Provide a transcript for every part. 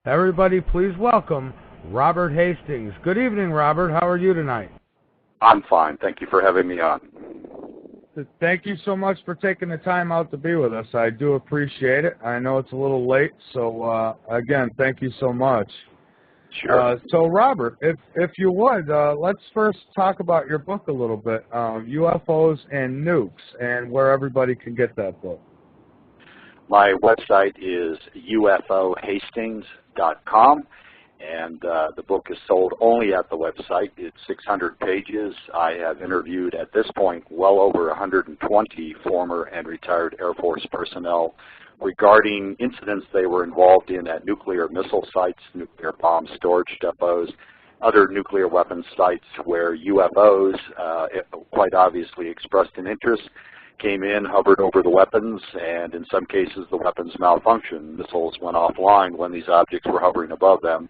Everybody, please welcome Robert Hastings. Good evening, Robert. How are you tonight? I'm fine. Thank you for having me on. Thank you so much for taking the time out to be with us. I do appreciate it. I know it's a little late, so again, thank you so much. Sure. So, Robert, if you would, let's first talk about your book a little bit, UFOs and Nukes, and where everybody can get that book. My website is ufohastings.com, and the book is sold only at the website. It's 600 pages. I have interviewed, at this point, well over 120 former and retired Air Force personnel regarding incidents they were involved in at nuclear missile sites, nuclear bomb storage depots, other nuclear weapons sites where UFOs, quite obviously expressed an interest, came in, hovered over the weapons, and in some cases the weapons malfunctioned. Missiles went offline when these objects were hovering above them.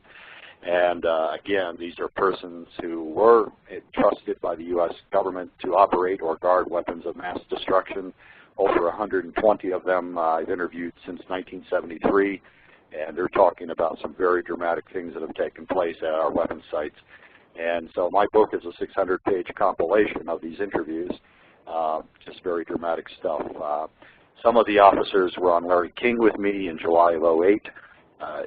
And again, these are persons who were trusted by the U.S. government to operate or guard weapons of mass destruction. Over 120 of them I've interviewed since 1973, and they're talking about some very dramatic things that have taken place at our weapons sites. And so my book is a 600-page compilation of these interviews, just very dramatic stuff. Some of the officers were on Larry King with me in July of '08.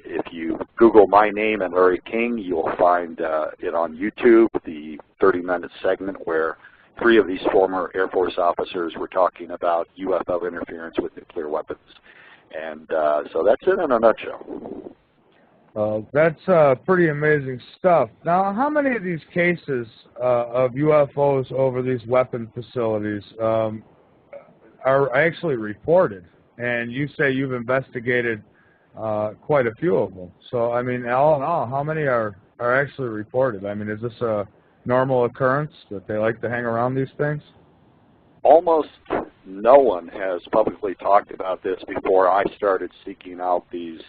If you Google my name and Larry King, you'll find it on YouTube, the 30-minute segment where 3 of these former Air Force officers were talking about UFO interference with nuclear weapons. And so that's it in a nutshell. That's pretty amazing stuff. Now, how many of these cases of UFOs over these weapon facilities are actually reported? And you say you've investigated quite a few of them. So, I mean, all in all, how many are actually reported? I mean, is this a normal occurrence that they like to hang around these things? Almost no one has publicly talked about this before I started seeking out these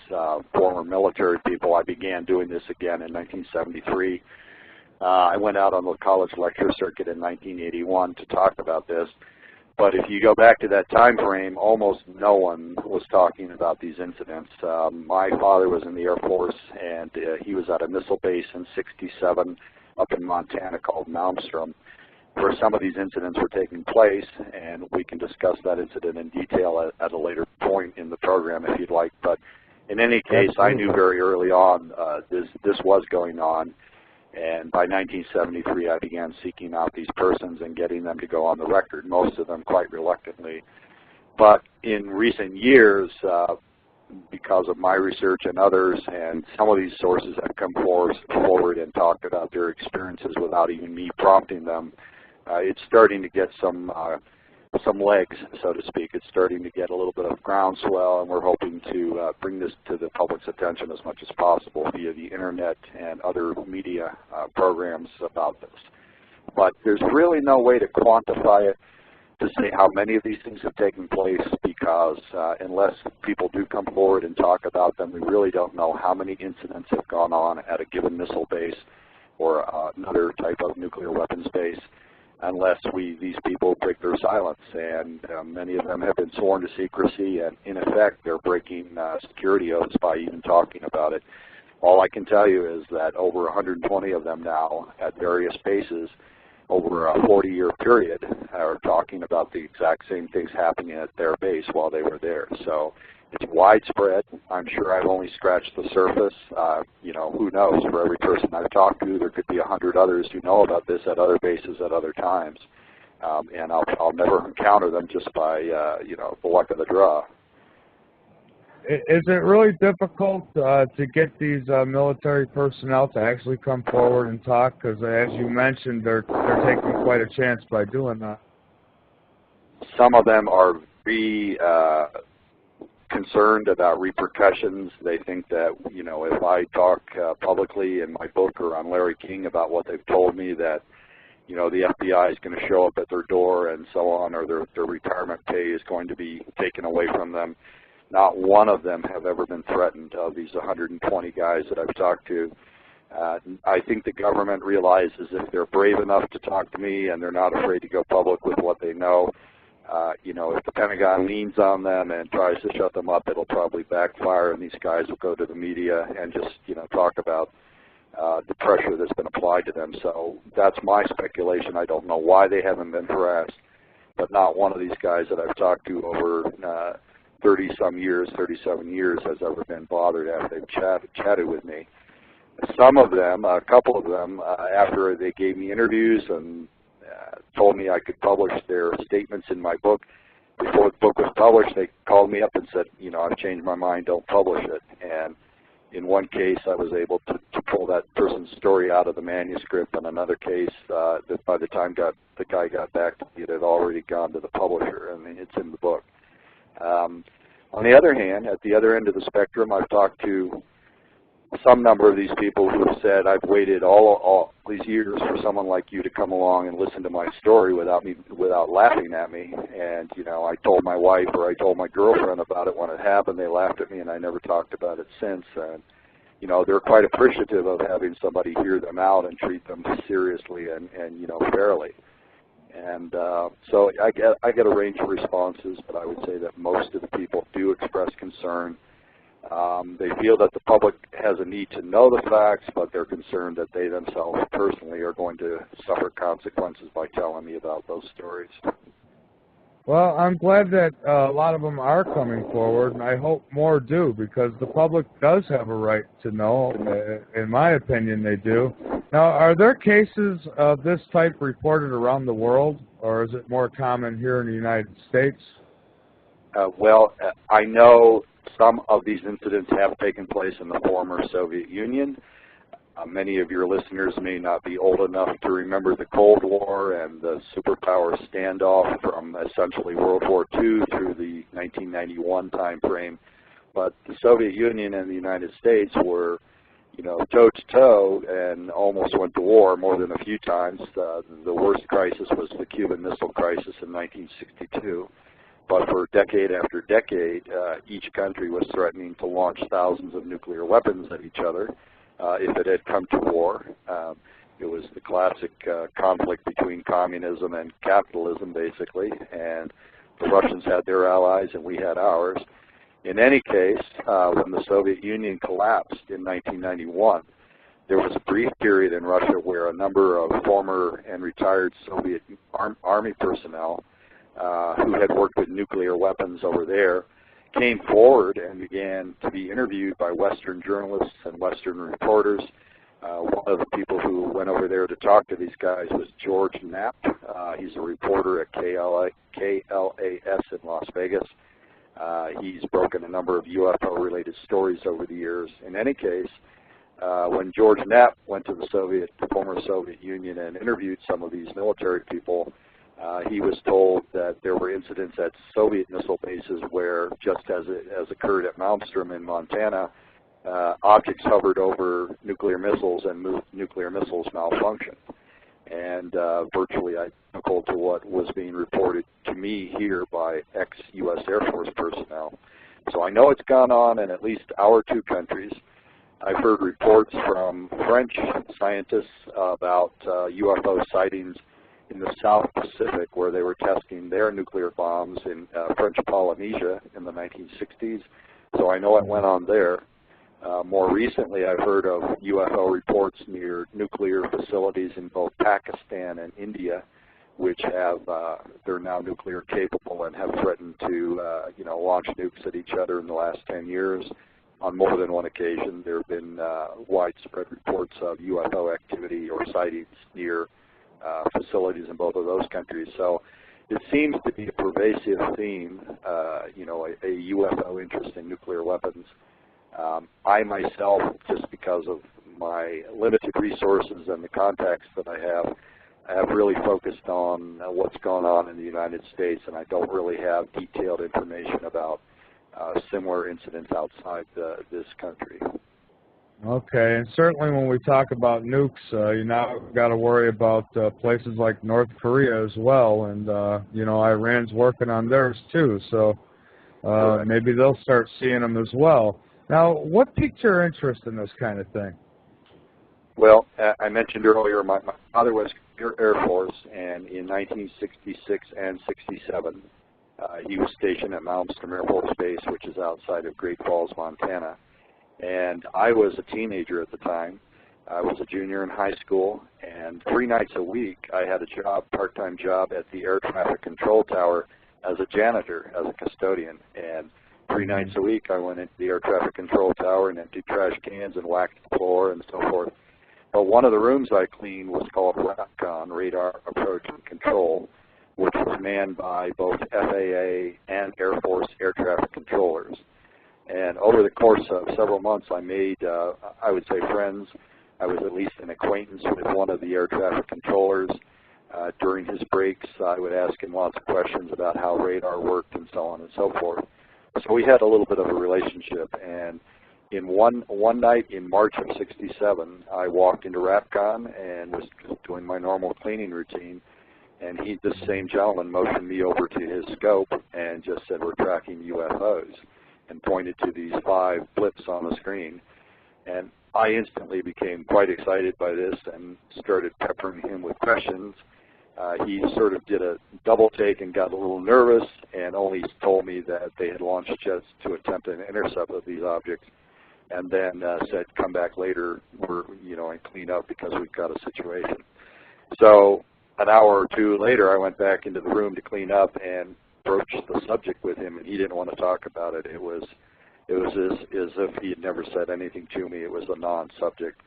former military people. I began doing this again in 1973. I went out on the college lecture circuit in 1981 to talk about this. But if you go back to that time frame, almost no one was talking about these incidents. My father was in the Air Force, and he was at a missile base in '67 up in Montana called Malmstrom, where some of these incidents were taking place, and we can discuss that incident in detail at a later point in the program if you'd like. But in any case, I knew very early on this was going on, and by 1973 I began seeking out these persons and getting them to go on the record, most of them quite reluctantly. But in recent years, because of my research and others, and some of these sources have come forward and talked about their experiences without even me prompting them, it's starting to get some legs, so to speak. It's starting to get a little bit of groundswell, and we're hoping to bring this to the public's attention as much as possible via the internet and other media programs about this. But there's really no way to quantify it, to say how many of these things have taken place, because unless people do come forward and talk about them, we really don't know how many incidents have gone on at a given missile base or another type of nuclear weapons base, unless these people break their silence. And many of them have been sworn to secrecy, and in effect they're breaking security oaths by even talking about it. All I can tell you is that over 120 of them now at various bases over a 40-year period are talking about the exact same things happening at their base while they were there. So it's widespread. I'm sure I've only scratched the surface. You know, who knows? For every person I've talked to, there could be 100 others who know about this at other bases at other times. And I'll never encounter them just by, you know, the luck of the draw. Is it really difficult to get these military personnel to actually come forward and talk? Because as you mentioned, they're taking quite a chance by doing that. Some of them are very concerned about repercussions. They think that, you know, if I talk publicly in my book or on Larry King about what they've told me, that, you know, the FBI is going to show up at their door and so on, or their retirement pay is going to be taken away from them. Not one of them have ever been threatened, of these 120 guys that I've talked to. I think the government realizes if they're brave enough to talk to me and they're not afraid to go public with what they know, you know, if the Pentagon leans on them and tries to shut them up, it'll probably backfire, and these guys will go to the media and just, you know, talk about the pressure that's been applied to them. So that's my speculation. I don't know why they haven't been harassed, but not one of these guys that I've talked to over 30-some years, 37 years, has ever been bothered after they've chatted with me. Some of them, a couple of them, after they gave me interviews and told me I could publish their statements in my book, before the book was published, they called me up and said, you know, I've changed my mind, don't publish it. And in one case, I was able to pull that person's story out of the manuscript. In another case, that by the time the guy got back to me, it had already gone to the publisher, and it's in the book. On the other hand, at the other end of the spectrum, I've talked to some number of these people who have said, I've waited all these years for someone like you to come along and listen to my story without laughing at me. And, you know, I told my wife or I told my girlfriend about it when it happened. They laughed at me, and I never talked about it since. And, you know, they're quite appreciative of having somebody hear them out and treat them seriously and you know, fairly. And so I get a range of responses, but I would say that most of the people do express concern. They feel that the public has a need to know the facts, but they're concerned that they themselves personally are going to suffer consequences by telling me about those stories. Well, I'm glad that a lot of them are coming forward, and I hope more do, because the public does have a right to know. In my opinion, they do. Now, are there cases of this type reported around the world, or is it more common here in the United States? Well, I know some of these incidents have taken place in the former Soviet Union. Many of your listeners may not be old enough to remember the Cold War and the superpower standoff from essentially World War II through the 1991 time frame. But the Soviet Union and the United States were, you know, toe-to-toe and almost went to war more than a few times. The worst crisis was the Cuban Missile Crisis in 1962. But for decade after decade, each country was threatening to launch thousands of nuclear weapons at each other if it had come to war. It was the classic conflict between communism and capitalism, basically, and the Russians had their allies and we had ours. In any case, when the Soviet Union collapsed in 1991, there was a brief period in Russia where a number of former and retired Soviet Army personnel who had worked with nuclear weapons over there came forward and began to be interviewed by Western journalists and Western reporters. One of the people who went over there to talk to these guys was George Knapp. He's a reporter at KLAS in Las Vegas. He's broken a number of UFO-related stories over the years. In any case, when George Knapp went to the former Soviet Union and interviewed some of these military people, he was told that there were incidents at Soviet missile bases where, just as occurred at Malmstrom in Montana, objects hovered over nuclear missiles and nuclear missiles malfunctioned. And virtually identical to what was being reported to me here by ex-U.S. Air Force personnel. So I know it's gone on in at least our two countries. I've heard reports from French scientists about UFO sightings in the South Pacific, where they were testing their nuclear bombs in French Polynesia in the 1960s. So I know it went on there. More recently, I've heard of UFO reports near nuclear facilities in both Pakistan and India, which have they're now nuclear capable and have threatened to launch nukes at each other in the last 10 years. On more than one occasion, there have been widespread reports of UFO activity or sightings near facilities in both of those countries. So it seems to be a pervasive theme, a UFO interest in nuclear weapons. I myself, just because of my limited resources and the contacts that I have really focused on what's going on in the United States, and I don't really have detailed information about similar incidents outside this country. Okay, and certainly when we talk about nukes, you now got to worry about places like North Korea as well, and Iran's working on theirs too, so maybe they'll start seeing them as well. Now, what piqued your interest in this kind of thing? Well, I mentioned earlier my father was Air Force, and in 1966 and 67, He was stationed at Malmstrom Air Force Base, which is outside of Great Falls, Montana. And I was a teenager at the time. I was a junior in high school, and 3 nights a week I had a job, part-time job at the Air Traffic Control Tower as a janitor, as a custodian. And 3 nights a week I went into the Air Traffic Control Tower and emptied trash cans and whacked the floor and so forth. But one of the rooms I cleaned was called RAPCON, Radar Approach and Control, which was manned by both FAA and Air Force air traffic controllers. And over the course of several months, I made, I would say, friends. I was at least an acquaintance with one of the air traffic controllers. During his breaks, I would ask him lots of questions about how radar worked and so on and so forth. So we had a little bit of a relationship. And in one night in March of '67, I walked into RAPCON and was doing my normal cleaning routine. And this same gentleman motioned me over to his scope and just said, "We're tracking UFOs," and pointed to these 5 blips on the screen. And I instantly became quite excited by this and started peppering him with questions. He sort of did a double take and got a little nervous and only told me that they had launched jets to attempt an intercept of these objects, and then said, "Come back later, and clean up because we've got a situation." So an hour or 2 later, I went back into the room to clean up and broached the subject with him, and he didn't want to talk about it. It was as if he had never said anything to me. It was a non-subject.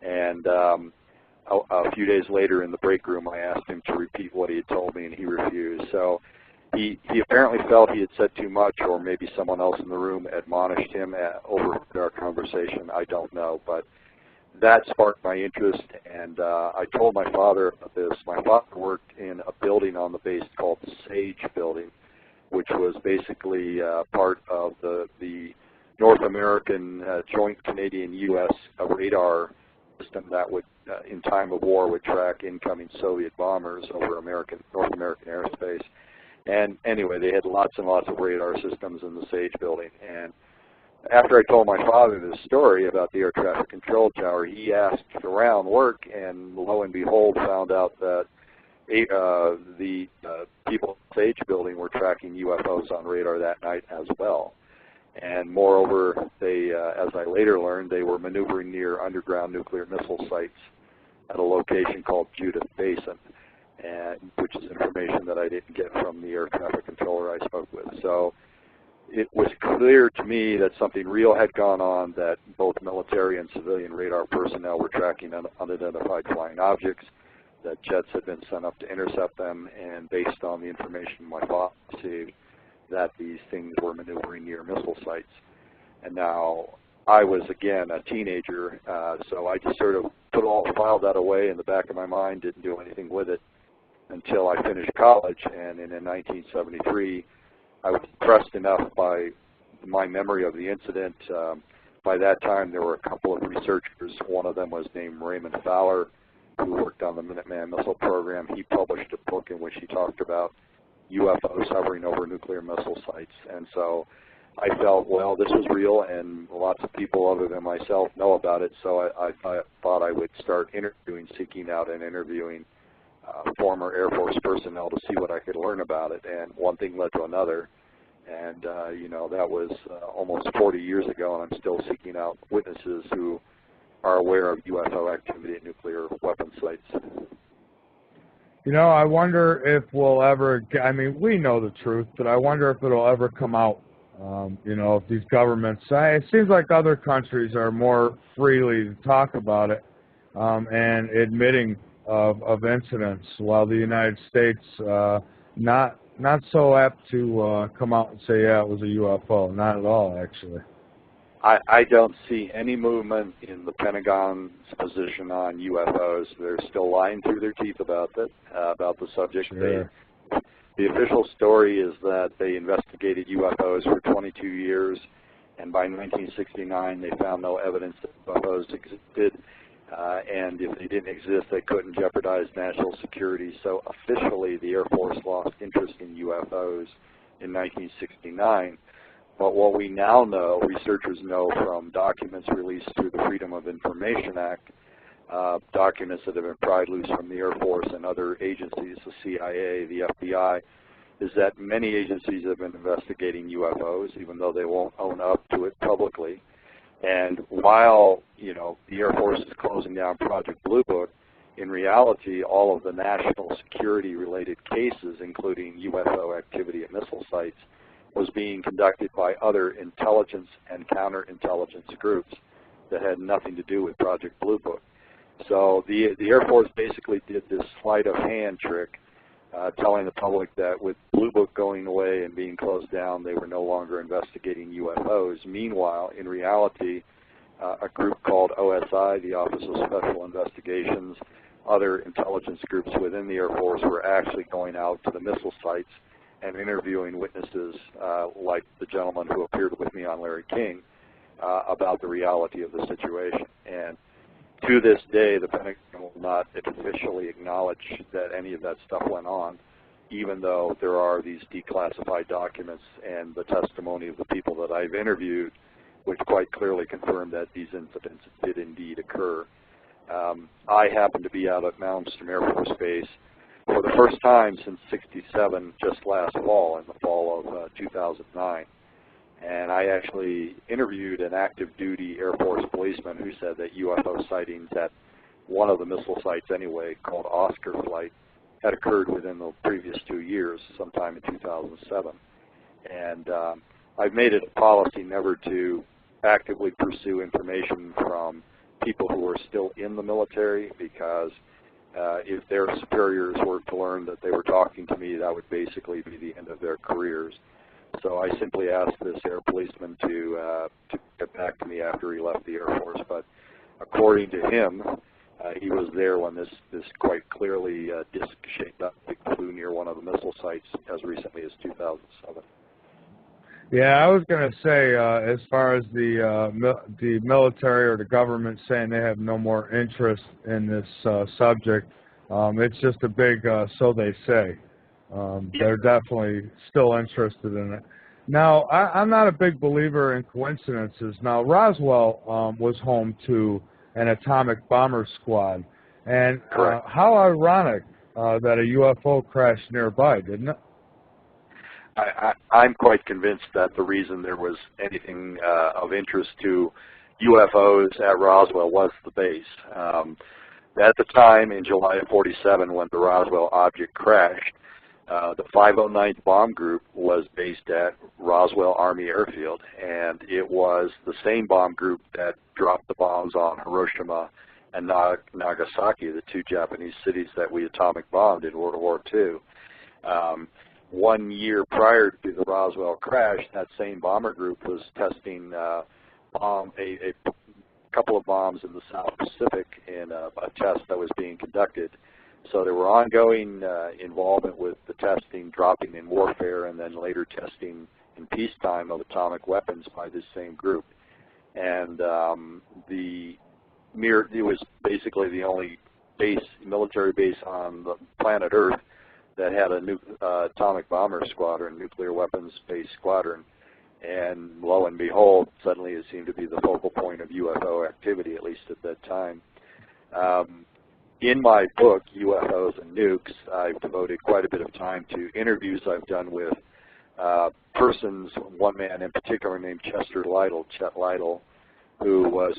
And a few days later in the break room, I asked him to repeat what he had told me, and he refused. So he apparently felt he had said too much, or maybe someone else in the room admonished him over our conversation. I don't know, but that sparked my interest, and I told my father about this. My father worked in a building on the base called the Sage Building, which was basically part of the North American joint Canadian-U.S. radar system that would, in time of war, would track incoming Soviet bombers over North American airspace. And anyway, they had lots and lots of radar systems in the Sage Building. And after I told my father this story about the air traffic control tower, he asked around work, and lo and behold, found out that the people at the Sage Building were tracking UFOs on radar that night as well. And moreover, they, as I later learned, they were maneuvering near underground nuclear missile sites at a location called Judith Basin, which is information that I didn't get from the air traffic controller I spoke with. So it was clear to me that something real had gone on, that both military and civilian radar personnel were tracking unidentified flying objects, that jets had been sent up to intercept them, and based on the information my father received, that these things were maneuvering near missile sites. And now I was, again, a teenager, so I just sort of filed that away in the back of my mind, didn't do anything with it until I finished college. And in 1973, I was impressed enough by my memory of the incident. By that time, there were a couple of researchers. One of them was named Raymond Fowler, who worked on the Minuteman missile program. He published a book in which he talked about UFOs hovering over nuclear missile sites. And so I felt, well, this was real, and lots of people other than myself know about it, so I thought I would start seeking out and interviewing former Air Force personnel to see what I could learn about it. And one thing led to another. And, that was almost 40 years ago, and I'm still seeking out witnesses who are aware of UFO activity at nuclear weapon sites. I wonder if we'll ever, we know the truth, but I wonder if it'll ever come out, if these governments, it seems like other countries are more freely to talk about it and admitting of incidents, while the United States not so apt to come out and say, yeah, it was a UFO. Not at all, actually. I don't see any movement in the Pentagon's position on UFOs. They're still lying through their teeth about the subject. Sure. The official story is that they investigated UFOs for 22 years, and by 1969 they found no evidence that UFOs existed, and if they didn't exist, they couldn't jeopardize national security. So officially, the Air Force lost interest in UFOs in 1969. But what we now know, researchers know from documents released through the Freedom of Information Act, documents that have been pried loose from the Air Force and other agencies, the CIA, the FBI, is that many agencies have been investigating UFOs, even though they won't own up to it publicly. And while, you know, the Air Force is closing down Project Blue Book, in reality, all of the national security-related cases, including UFO activity at missile sites, was being conducted by other intelligence and counterintelligence groups that had nothing to do with Project Blue Book. So the Air Force basically did this sleight of hand trick, telling the public that with Blue Book going away and being closed down, they were no longer investigating UFOs. Meanwhile, in reality, a group called OSI, the Office of Special Investigations, other intelligence groups within the Air Force were actually going out to the missile sites and interviewing witnesses like the gentleman who appeared with me on Larry King about the reality of the situation. And to this day, the Pentagon will not officially acknowledge that any of that stuff went on, even though there are these declassified documents and the testimony of the people that I've interviewed, which quite clearly confirm that these incidents did indeed occur. I happened to be out at Malmstrom Air Force Base for the first time since '67, just last fall, in the fall of 2009. And I actually interviewed an active duty Air Force policeman who said that UFO sightings at one of the missile sites anyway, called Oscar Flight, had occurred within the previous 2 years, sometime in 2007. And I've made it a policy never to actively pursue information from people who are still in the military, because if their superiors were to learn that they were talking to me, that would basically be the end of their careers. So I simply asked this air policeman to get back to me after he left the Air Force. But according to him, he was there when this quite clearly disc shaped up flew near one of the missile sites as recently as 2007. Yeah, I was going to say, as far as the military or the government saying they have no more interest in this subject, it's just a big so they say. They're definitely still interested in it. Now, I'm not a big believer in coincidences. Now, Roswell was home to an atomic bomber squad, and how ironic that a UFO crashed nearby, didn't it? I'm quite convinced that the reason there was anything of interest to UFOs at Roswell was the base. At the time, in July of '47, when the Roswell object crashed, the 509th Bomb Group was based at Roswell Army Airfield, and it was the same bomb group that dropped the bombs on Hiroshima and Nagasaki, the two Japanese cities that we atomic bombed in World War II. 1 year prior to the Roswell crash, that same bomber group was testing a couple of bombs in the South Pacific in a test that was being conducted. So there were ongoing involvement with the testing, dropping in warfare, and then later testing in peacetime of atomic weapons by this same group. And it was basically the only military base on the planet Earth that had a atomic bomber squadron, nuclear weapons-based squadron. And lo and behold, suddenly it seemed to be the focal point of UFO activity, at least at that time. In my book, UFOs and Nukes, I've devoted quite a bit of time to interviews I've done with persons, one man in particular named Chet Lytle, who was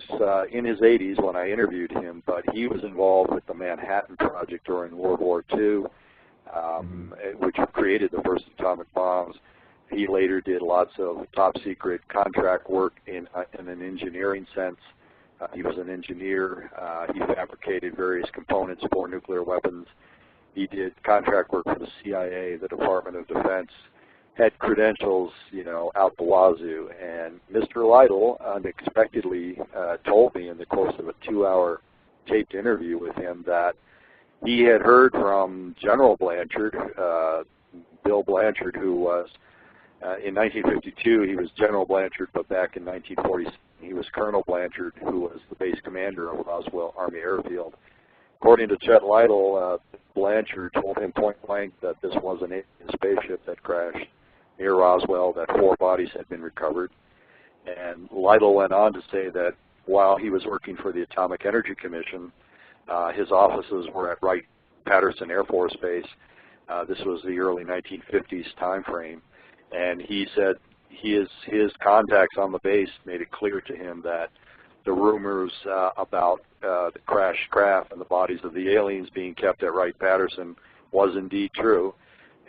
in his 80s when I interviewed him, but he was involved with the Manhattan Project during World War II, which created the first atomic bombs. He later did lots of top-secret contract work in an engineering sense. He was an engineer. He fabricated various components for nuclear weapons. He did contract work for the CIA, the Department of Defense, had credentials, out the wazoo. And Mr. Lytle unexpectedly told me in the course of a 2-hour taped interview with him that he had heard from General Blanchard, Bill Blanchard, who was, in 1952, he was General Blanchard, but back in 1946, he was Colonel Blanchard, who was the base commander of Roswell Army Airfield. According to Chet Lytle, Blanchard told him point blank that this was an alien spaceship that crashed near Roswell, that 4 bodies had been recovered. And Lytle went on to say that while he was working for the Atomic Energy Commission, his offices were at Wright-Patterson Air Force Base. This was the early 1950s time frame, and he said his contacts on the base made it clear to him that the rumors about the crashed craft and the bodies of the aliens being kept at Wright-Patterson was indeed true.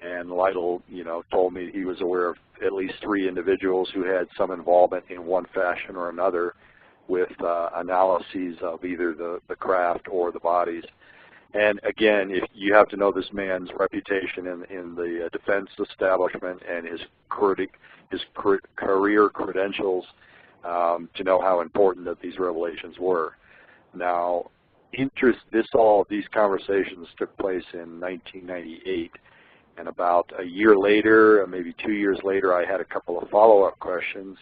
And Lytle, told me he was aware of at least 3 individuals who had some involvement in one fashion or another with analyses of either the craft or the bodies. And again, if you have to know this man's reputation in the defense establishment and his career credentials to know how important that these revelations were. Now, these conversations took place in 1998, and about a year later, or maybe 2 years later, I had a couple of follow-up questions.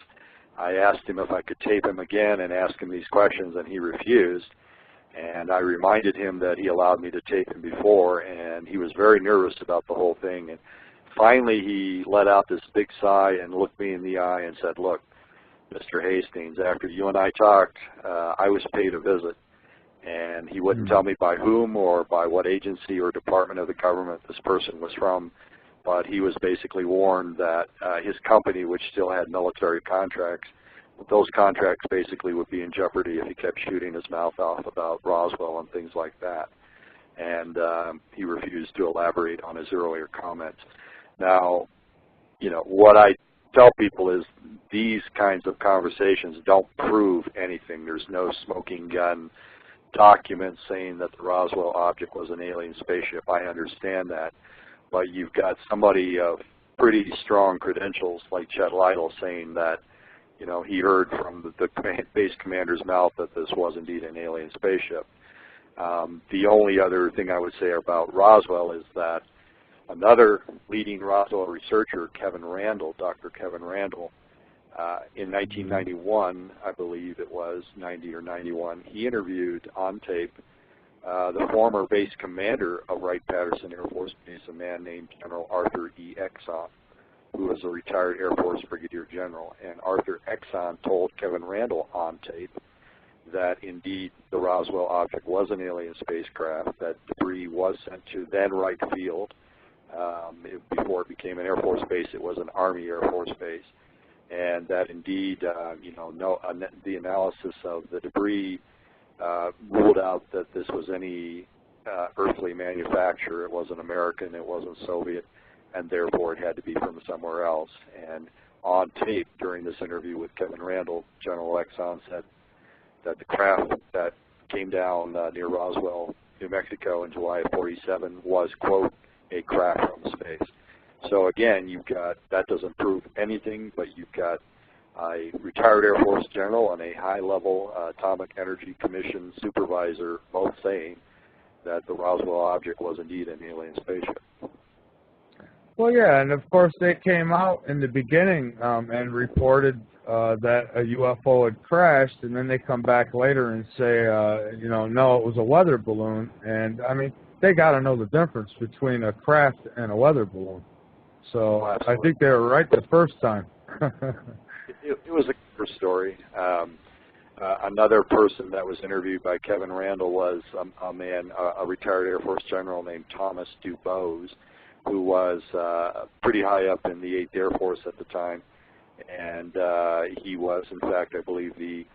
I asked him if I could tape him again and ask him these questions, and he refused. And I reminded him that he allowed me to tape him before, and he was very nervous about the whole thing. And finally, he let out this big sigh and looked me in the eye and said, "Look, Mr. Hastings, after you and I talked, I was paid a visit." And he wouldn't tell me by whom or by what agency or department of the government this person was from, but he was basically warned that his company, which still had military contracts, those contracts basically would be in jeopardy if he kept shooting his mouth off about Roswell and things like that. And he refused to elaborate on his earlier comments. Now, what I tell people is these kinds of conversations don't prove anything. There's no smoking gun documents saying that the Roswell object was an alien spaceship. I understand that. But you've got somebody of pretty strong credentials like Chet Lytle saying that, he heard from the base commander's mouth that this was indeed an alien spaceship. The only other thing I would say about Roswell is that another leading Roswell researcher, Kevin Randall, Dr. Kevin Randall, in 1991, I believe it was, 90 or 91, he interviewed on tape the former base commander of Wright-Patterson Air Force Base, a man named General Arthur E. Exon, who was a retired Air Force Brigadier General. And Arthur Exon told Kevin Randall on tape that indeed the Roswell object was an alien spacecraft, that debris was sent to then Wright Field. Before it became an Air Force base, it was an Army Air Force base. And that indeed, the analysis of the debris ruled out that this was any earthly manufacturer. It wasn't American, it wasn't Soviet, and therefore it had to be from somewhere else. And on tape during this interview with Kevin Randall, General Exon said that the craft that came down near Roswell, New Mexico in July of '47 was, quote, a craft from space. So again, you've got, that doesn't prove anything, but you've got a retired Air Force general and a high-level Atomic Energy Commission supervisor both saying that the Roswell object was indeed an alien spaceship. Well, yeah, and of course they came out in the beginning and reported that a UFO had crashed, and then they come back later and say, no, it was a weather balloon. And, I mean, they got to know the difference between a craft and a weather balloon. So I think they were right the first time. It was a cover story. Another person that was interviewed by Kevin Randall was a retired Air Force general named Thomas DuBose, who was pretty high up in the 8th Air Force at the time. And he was, in fact, I believe, the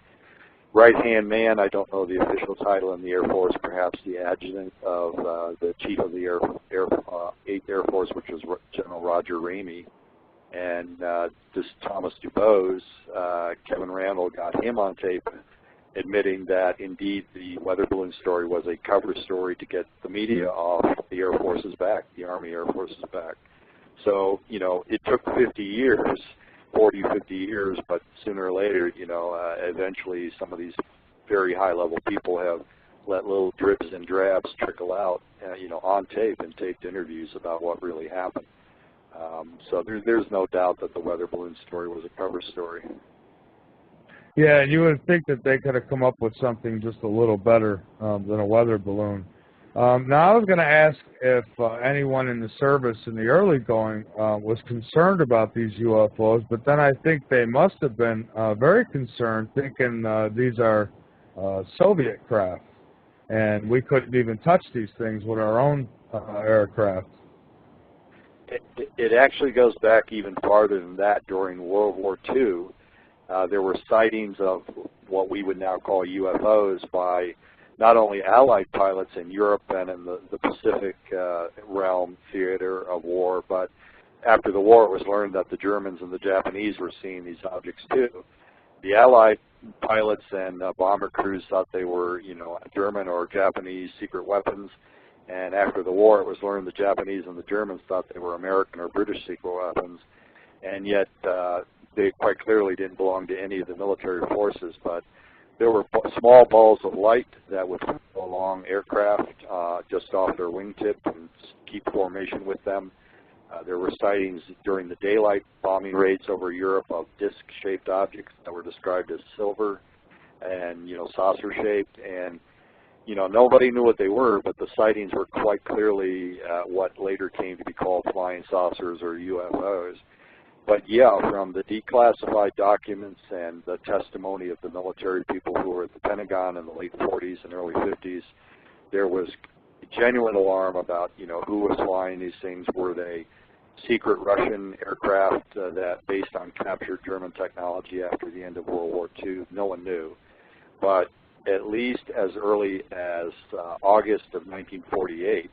right-hand man, I don't know the official title in the Air Force, perhaps the adjutant of the chief of the 8th Air Force, which was General Roger Ramey. And this Thomas DuBose, Kevin Randall got him on tape admitting that indeed the weather balloon story was a cover story to get the media off the Air Force's back, the Army Air Force's back. So, it took 50 years, 40, 50 years, but sooner or later, eventually some of these very high-level people have let little drips and drabs trickle out, on tape and taped interviews about what really happened. So there's no doubt that the weather balloon story was a cover story. Yeah, and you would think that they could have come up with something just a little better than a weather balloon. Now, I was going to ask if anyone in the service in the early going was concerned about these UFOs, but then I think they must have been very concerned, thinking these are Soviet craft, and we couldn't even touch these things with our own aircraft. It actually goes back even farther than that. During World War II, there were sightings of what we would now call UFOs by not only Allied pilots in Europe and in the Pacific realm theater of war, but after the war it was learned that the Germans and the Japanese were seeing these objects too. The Allied pilots and bomber crews thought they were, German or Japanese secret weapons, and after the war it was learned the Japanese and the Germans thought they were American or British secret weapons, and yet they quite clearly didn't belong to any of the military forces. But there were small balls of light that would follow along aircraft just off their wingtip and keep formation with them. There were sightings during the daylight bombing raids over Europe of disc-shaped objects that were described as silver and, saucer-shaped. And, nobody knew what they were, but the sightings were quite clearly what later came to be called flying saucers or UFOs. But yeah, from the declassified documents and the testimony of the military people who were at the Pentagon in the late 40s and early 50s, there was genuine alarm about, who was flying these things. Were they secret Russian aircraft that based on captured German technology after the end of World War II? No one knew. But at least as early as August of 1948,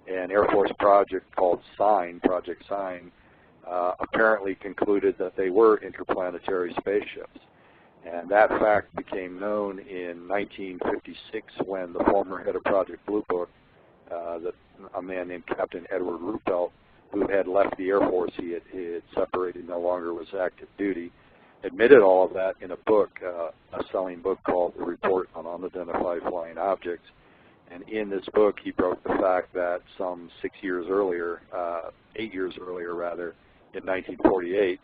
an Air Force project called Project Sign, apparently concluded that they were interplanetary spaceships. And that fact became known in 1956 when the former head of Project Blue Book, a man named Captain Edward Ruppelt, who had left the Air Force, he had separated, no longer was active duty, admitted all of that in a book, a selling book called The Report on Unidentified Flying Objects. And in this book, he broke the fact that some 8 years earlier rather, in 1948,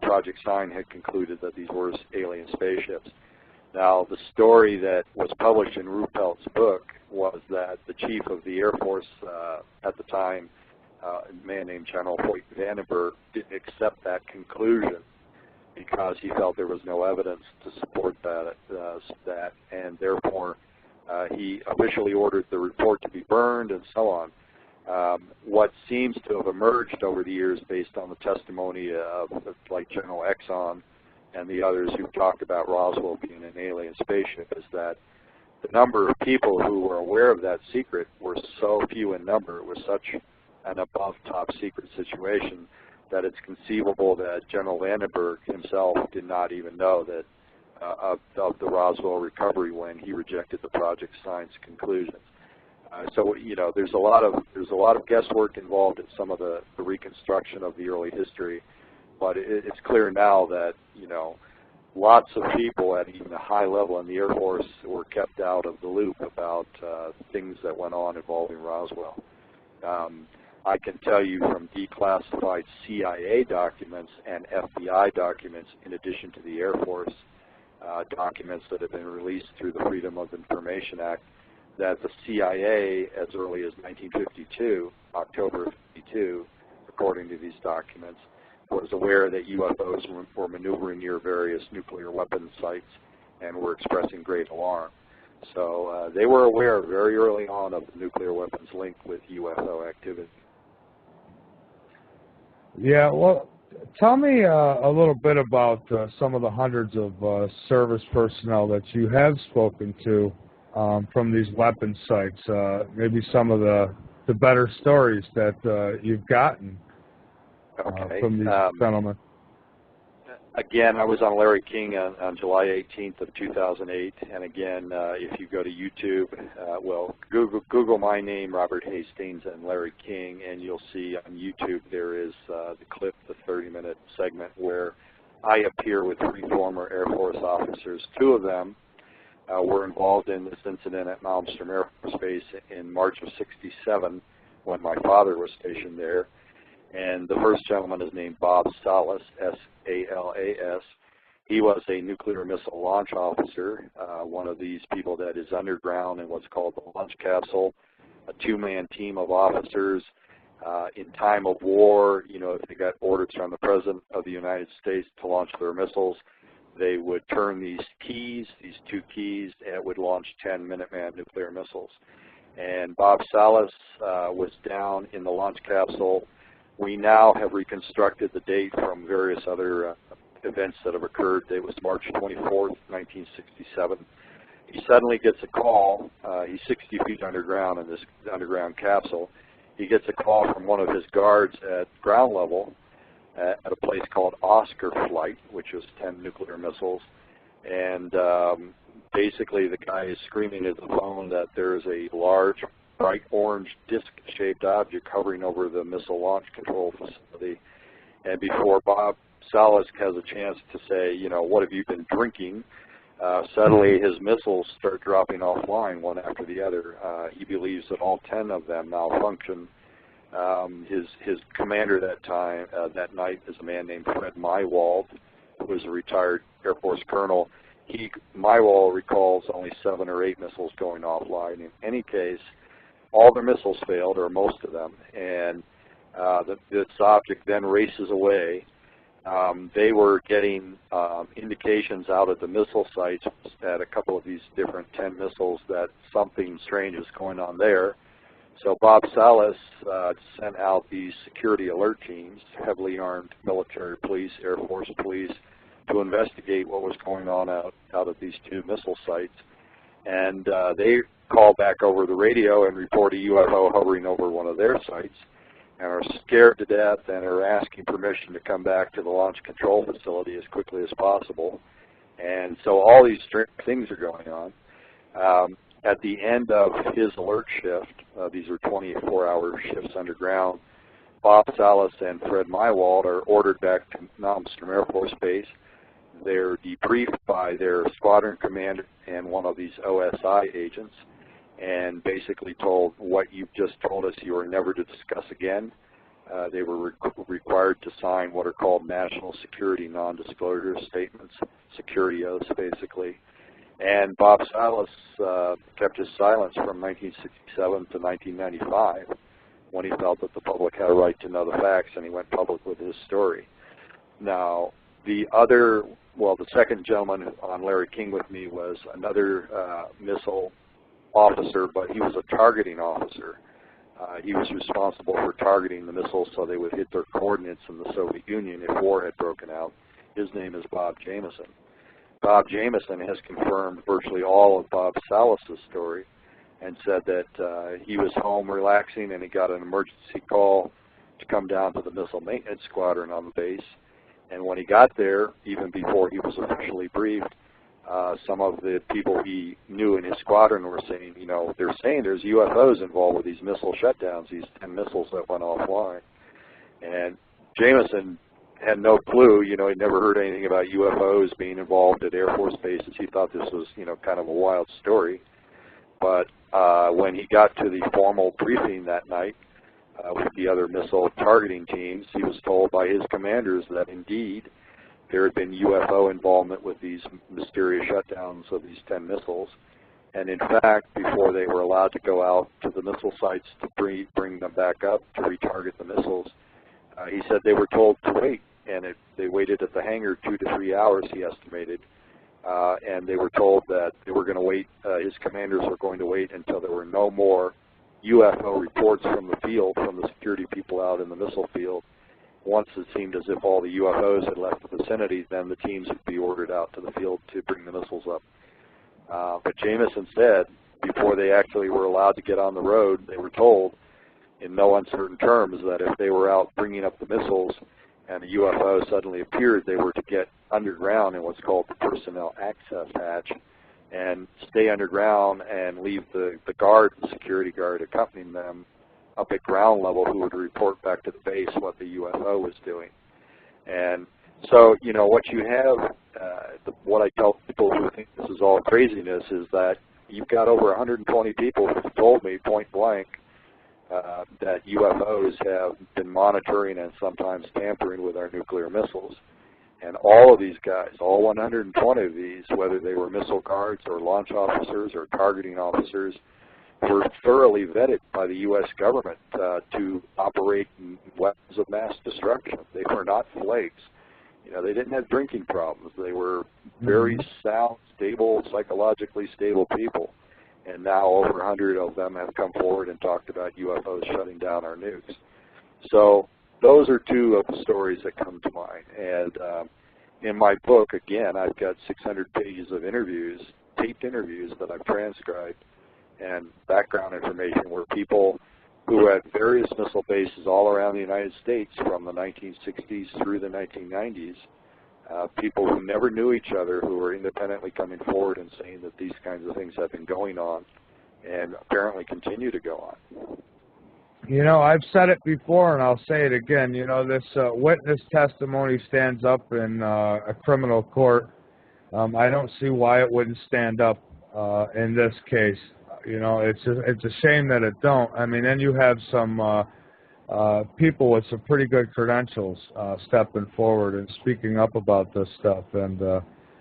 Project Sign had concluded that these were alien spaceships. Now, the story that was published in Ruppelt's book was that the chief of the Air Force at the time, a man named General Hoyt Vandenberg, didn't accept that conclusion because he felt there was no evidence to support that, and therefore he officially ordered the report to be burned and so on. What seems to have emerged over the years based on the testimony of like General Exxon and the others who talked about Roswell being an alien spaceship is that the number of people who were aware of that secret were so few in number. It was such an above top secret situation that it's conceivable that General Vandenberg himself did not even know that of the Roswell recovery when he rejected the Project Sign conclusions. So there's a lot of guesswork involved in some of the reconstruction of the early history, but it's clear now that lots of people at even a high level in the Air Force were kept out of the loop about things that went on involving Roswell. I can tell you from declassified CIA documents and FBI documents, in addition to the Air Force documents that have been released through the Freedom of Information Act, that the CIA, as early as 1952, October of 52, according to these documents, was aware that UFOs were maneuvering near various nuclear weapons sites and were expressing great alarm. So they were aware very early on of the nuclear weapons link with UFO activity. Yeah, well, tell me a little bit about some of the hundreds of service personnel that you have spoken to from these weapons sites, maybe some of the better stories that you've gotten from these gentlemen. Again, I was on Larry King on July 18th of 2008, and again, if you go to YouTube, Google my name, Robert Hastings, and Larry King, and you'll see on YouTube there is the clip, the 30-minute segment, where I appear with 3 former Air Force officers. 2 of them were involved in this incident at Malmstrom Air Force Base in March of '67 when my father was stationed there. And the first gentleman is named Bob Salas, S-A-L-A-S. He was a nuclear missile launch officer, one of these people that is underground in what's called the launch capsule, a 2-man team of officers. In time of war, if they got orders from the President of the United States to launch their missiles, they would turn these keys, these 2 keys, and it would launch 10 Minuteman nuclear missiles. and Bob Salas was down in the launch capsule. We now have reconstructed the date from various other events that have occurred. It was March 24th, 1967. He suddenly gets a call. He's 60 feet underground in this underground capsule. He gets a call from one of his guards at ground level at a place called Oscar Flight, which was 10 nuclear missiles. And basically the guy is screaming at the phone that there is a large, bright orange disc-shaped object hovering over the missile launch control facility. And before Bob Salas has a chance to say, you know, what have you been drinking, suddenly his missiles start dropping offline one after the other. He believes that all 10 of them malfunction. His commander that night is a man named Fred Mywald, who was a retired Air Force colonel. Mywald recalls only 7 or 8 missiles going offline. In any case, all their missiles failed, or most of them, and this object then races away. They were getting indications out of the missile sites at a couple of these different 10 missiles that something strange is going on there. So Bob Salas sent out these security alert teams, heavily armed military police, Air Force police, to investigate what was going on out of these 2 missile sites. And they call back over the radio and report a UFO hovering over one of their sites, and are scared to death and are asking permission to come back to the launch control facility as quickly as possible. And so all these things are going on. At the end of his alert shift, these are 24-hour shifts underground, Bob Salas and Fred Mywald are ordered back to Malmstrom Air Force Base. They're debriefed by their squadron commander and one of these OSI agents, and basically told, what you've just told us you are never to discuss again. They were required to sign what are called national security non-disclosure statements, security oaths basically. And Bob Salas kept his silence from 1967 to 1995 when he felt that the public had a right to know the facts, and he went public with his story. Now, the second gentleman on Larry King with me was another missile officer, but he was a targeting officer. He was responsible for targeting the missiles so they would hit their coordinates in the Soviet Union if war had broken out. His name is Bob Jameson. Bob Jameson has confirmed virtually all of Bob Salas' story and said that he was home relaxing and he got an emergency call to come down to the missile maintenance squadron on the base. And when he got there, even before he was officially briefed, some of the people he knew in his squadron were saying, you know, they're saying there's UFOs involved with these missile shutdowns, these 10 missiles that went offline. And Jameson had no clue, you know, he'd never heard anything about UFOs being involved at Air Force bases. He thought this was, you know, kind of a wild story. But when he got to the formal briefing that night with the other missile targeting teams, he was told by his commanders that indeed there had been UFO involvement with these mysterious shutdowns of these 10 missiles. And in fact, before they were allowed to go out to the missile sites to bring them back up to retarget the missiles, he said they were told to wait. And they waited at the hangar 2 to 3 hours, he estimated. And they were told that they were going to wait, his commanders were going to wait until there were no more UFO reports from the field, from the security people out in the missile field. Once it seemed as if all the UFOs had left the vicinity, then the teams would be ordered out to the field to bring the missiles up. But Jameson said, before they actually were allowed to get on the road, they were told in no uncertain terms that if they were out bringing up the missiles and a UFO suddenly appeared, they were to get underground in what's called the personnel access hatch and stay underground and leave the guard, the security guard accompanying them up at ground level, who would report back to the base what the UFO was doing. And so, you know, what you have, what I tell people who think this is all craziness is that you've got over 120 people who've told me point blank that UFOs have been monitoring and sometimes tampering with our nuclear missiles. And all of these guys, all 120 of these, whether they were missile guards or launch officers or targeting officers, were thoroughly vetted by the U.S. government to operate in weapons of mass destruction. They were not flakes. You know, they didn't have drinking problems. They were very sound, stable, psychologically stable people. and now over 100 of them have come forward and talked about UFOs shutting down our nukes. So those are two of the stories that come to mind. And in my book, again, I've got 600 pages of interviews, taped interviews that I've transcribed, and background information where people who had various missile bases all around the United States from the 1960s through the 1990s, people who never knew each other, who were independently coming forward and saying that these kinds of things have been going on and apparently continue to go on. You know, I've said it before and I'll say it again. You know, this witness testimony stands up in a criminal court. I don't see why it wouldn't stand up in this case. You know, it's a shame that it don't. I mean, then you have some people with some pretty good credentials stepping forward and speaking up about this stuff, and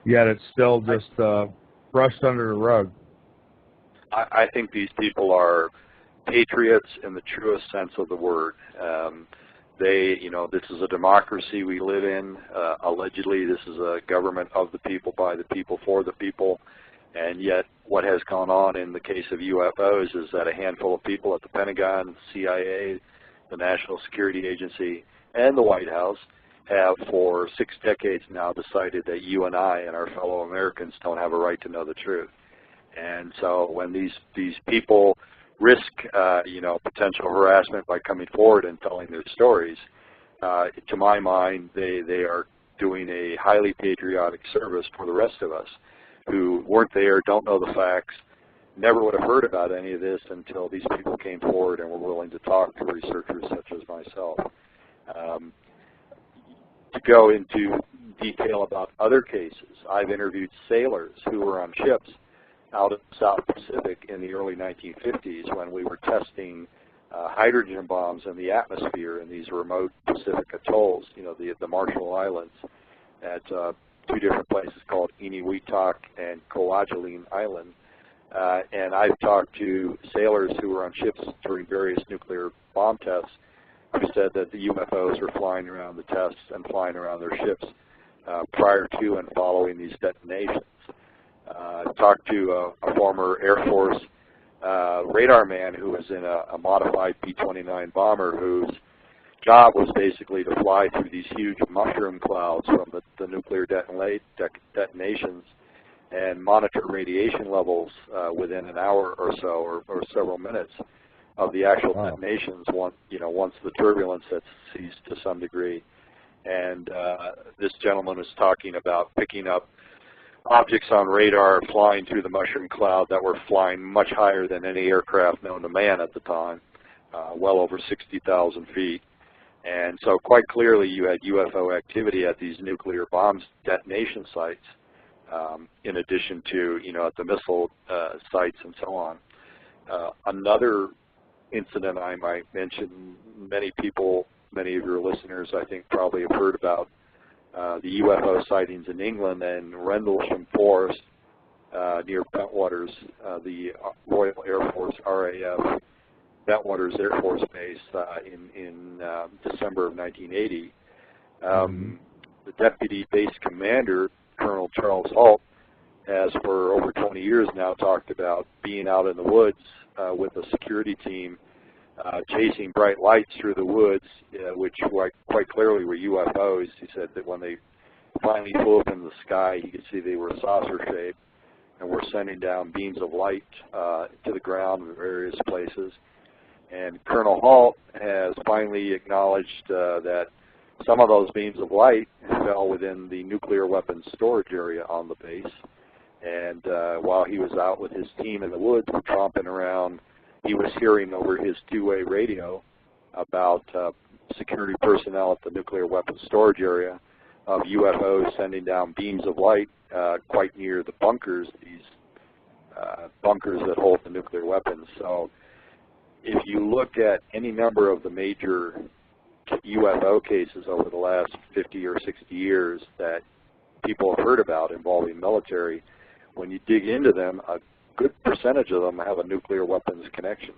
yet it's still just brushed under the rug. I think these people are patriots in the truest sense of the word. You know, this is a democracy we live in. Allegedly, this is a government of the people, by the people, for the people. And yet, what has gone on in the case of UFOs is that a handful of people at the Pentagon, CIA, the National Security Agency, and the White House have for 6 decades now decided that you and I and our fellow Americans don't have a right to know the truth. And so when these people risk, you know, potential harassment by coming forward and telling their stories, to my mind, they are doing a highly patriotic service for the rest of us who weren't there, don't know the facts, never would have heard about any of this until these people came forward and were willing to talk to researchers such as myself. To go into detail about other cases, I've interviewed sailors who were on ships out of the South Pacific in the early 1950s when we were testing hydrogen bombs in the atmosphere in these remote Pacific atolls, you know, the Marshall Islands, at 2 different places called Inuitak and Kwajalein Island. And I've talked to sailors who were on ships during various nuclear bomb tests who said that the UFOs were flying around the tests and flying around their ships prior to and following these detonations. Talked to a former Air Force radar man who was in a modified B-29 bomber whose job was basically to fly through these huge mushroom clouds from the nuclear detonations and monitor radiation levels within an hour or so, or several minutes of the actual detonations. Once the turbulence had ceased to some degree, and this gentleman was talking about picking up objects on radar flying through the mushroom cloud that were flying much higher than any aircraft known to man at the time, well over 60,000 feet. And so quite clearly you had UFO activity at these nuclear bombs detonation sites, in addition to, you know, at the missile sites and so on. Another incident I might mention, many of your listeners I think probably have heard about the UFO sightings in England and Rendlesham Forest near Bentwaters, the Royal Air Force, RAF, Bentwaters Air Force Base in December of 1980. The deputy base commander, Colonel Charles Halt, has for over 20 years now talked about being out in the woods with a security team chasing bright lights through the woods, which quite clearly were UFOs. He said that when they finally flew up in the sky, he could see they were saucer-shaped and were sending down beams of light to the ground in various places. And Colonel Halt has finally acknowledged that some of those beams of light fell within the nuclear weapons storage area on the base. And while he was out with his team in the woods tromping around, he was hearing over his 2-way radio about security personnel at the nuclear weapons storage area of UFOs sending down beams of light quite near the bunkers, these bunkers that hold the nuclear weapons. So if you look at any number of the major UFO cases over the last 50 or 60 years that people have heard about involving military, when you dig into them, a good percentage of them have a nuclear weapons connection.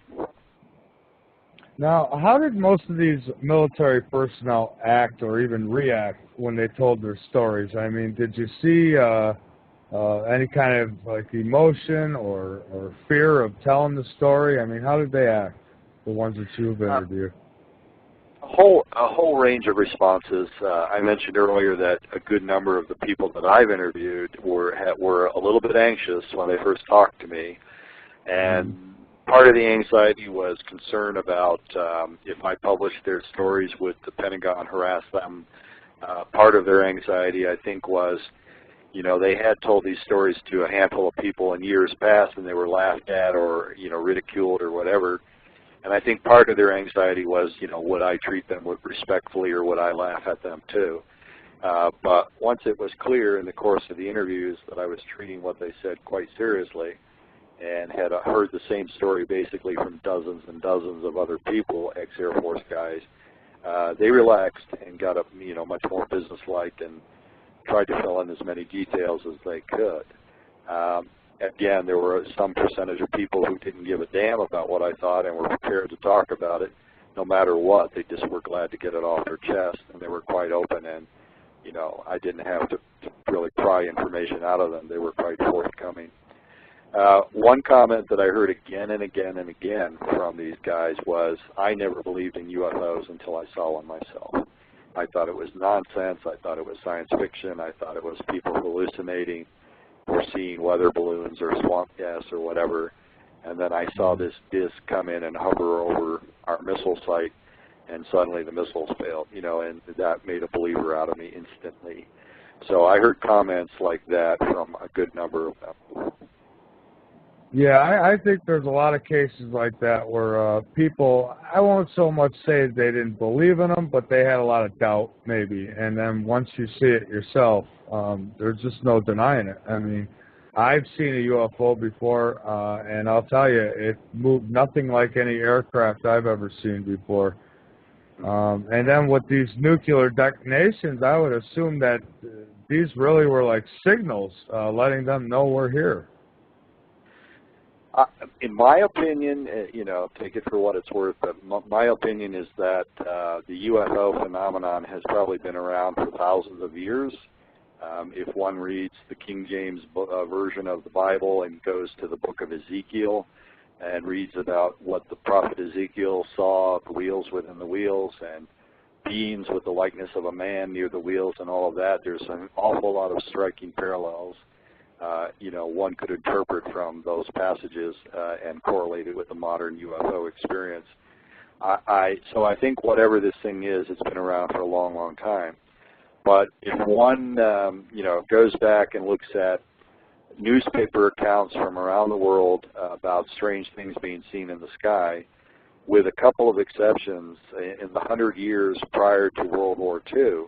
Now, how did most of these military personnel act or even react when they told their stories? I mean, did you see any kind of like emotion or fear of telling the story? I mean, how did they act, the ones that you've interviewed? A whole range of responses. I mentioned earlier that a good number of the people that I've interviewed were a little bit anxious when they first talked to me, and part of the anxiety was concern about if I published their stories, would the Pentagon harass them? Part of their anxiety, I think, was, you know, they had told these stories to a handful of people in years past, and they were laughed at or, you know, ridiculed or whatever. And I think part of their anxiety was, you know, would I treat them respectfully or would I laugh at them too? But once it was clear in the course of the interviews that I was treating what they said quite seriously and had heard the same story basically from dozens and dozens of other people, ex-Air Force guys, they relaxed and got up, you know, much more businesslike and tried to fill in as many details as they could. Again, there were some percentage of people who didn't give a damn about what I thought and were prepared to talk about it no matter what. They just were glad to get it off their chest, and they were quite open, and, you know, I didn't have to really pry information out of them. They were quite forthcoming. One comment that I heard again and again and again from these guys was, I never believed in UFOs until I saw one myself. I thought it was nonsense. I thought it was science fiction. I thought it was people hallucinating or seeing weather balloons or swamp gas or whatever. And then I saw this disc come in and hover over our missile site, and suddenly the missiles failed, you know, and that made a believer out of me instantly. So I heard comments like that from a good number of them. Yeah, I think there's a lot of cases like that where people, I won't so much say they didn't believe in them, but they had a lot of doubt maybe. And then once you see it yourself, there's just no denying it. I mean, I've seen a UFO before, and I'll tell you, it moved nothing like any aircraft I've ever seen before. And then with these nuclear detonations, I would assume that these really were like signals letting them know we're here. In my opinion, you know, take it for what it's worth, but my opinion is that the UFO phenomenon has probably been around for thousands of years. If one reads the King James version of the Bible and goes to the book of Ezekiel and reads about what the prophet Ezekiel saw, the wheels within the wheels and beings with the likeness of a man near the wheels and all of that, there's an awful lot of striking parallels. You know, one could interpret from those passages and correlate it with the modern UFO experience. So I think whatever this thing is, it's been around for a long, long time. But if one, you know, goes back and looks at newspaper accounts from around the world about strange things being seen in the sky, with a couple of exceptions, in the 100 years prior to World War II,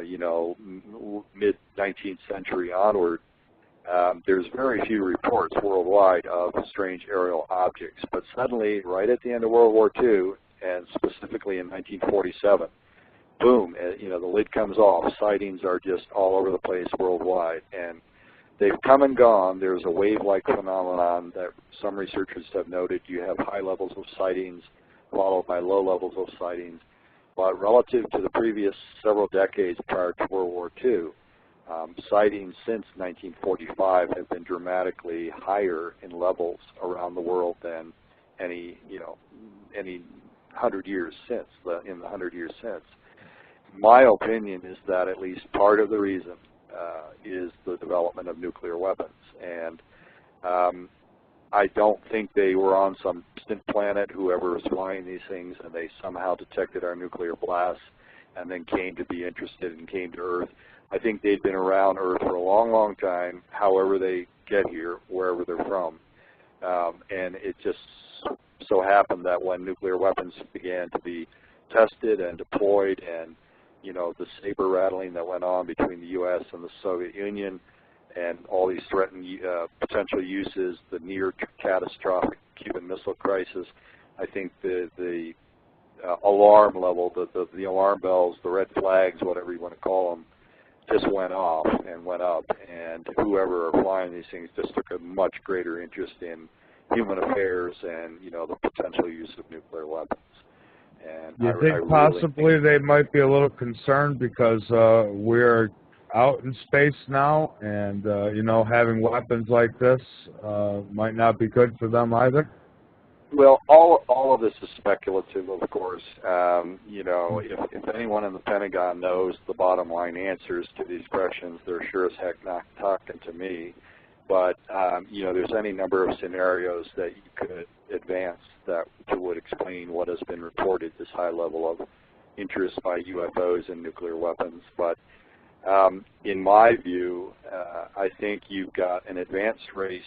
you know, mid-19th century onward, there's very few reports worldwide of strange aerial objects. But suddenly, right at the end of World War II, and specifically in 1947, boom, you know, the lid comes off. Sightings are just all over the place worldwide. And they've come and gone. There's a wave-like phenomenon that some researchers have noted. You have high levels of sightings followed by low levels of sightings. But relative to the previous several decades prior to World War II, sightings since 1945 have been dramatically higher in levels around the world than any 100 years since. In the 100 years since, my opinion is that at least part of the reason is the development of nuclear weapons, and I don't think they were on some distant planet, whoever was flying these things, and they somehow detected our nuclear blasts and then came to be interested and came to Earth. I think they'd been around Earth for a long, long time, however they get here, wherever they're from. And it just so happened that when nuclear weapons began to be tested and deployed, and, you know, the saber rattling that went on between the U.S. and the Soviet Union and all these threatened potential uses, the near catastrophic Cuban Missile Crisis, I think the alarm level, the alarm bells, the red flags, whatever you want to call them, just went off and went up, and whoever are flying these things just took a much greater interest in human affairs and, you know, the potential use of nuclear weapons. And you think possibly they might be a little concerned because we're out in space now, and you know, having weapons like this might not be good for them either? Well, all of this is speculative, of course. You know, if anyone in the Pentagon knows the bottom line answers to these questions, they're sure as heck not talking to me. But you know, there's any number of scenarios that you could advance that would explain what has been reported, this high level of interest by UFOs and nuclear weapons. But in my view, I think you've got an advanced race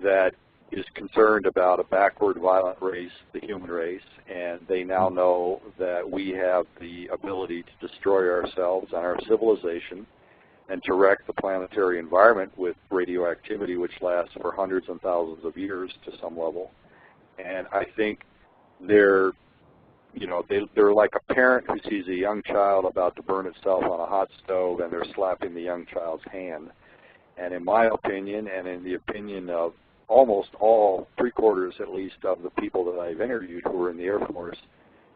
that is concerned about a backward, violent race, the human race, and they now know that we have the ability to destroy ourselves and our civilization and to wreck the planetary environment with radioactivity, which lasts for hundreds and thousands of years to some level. And I think they're, you know, they're like a parent who sees a young child about to burn itself on a hot stove, and they're slapping the young child's hand. And in my opinion, and in the opinion of almost all, three-quarters at least, of the people that I've interviewed who were in the Air Force,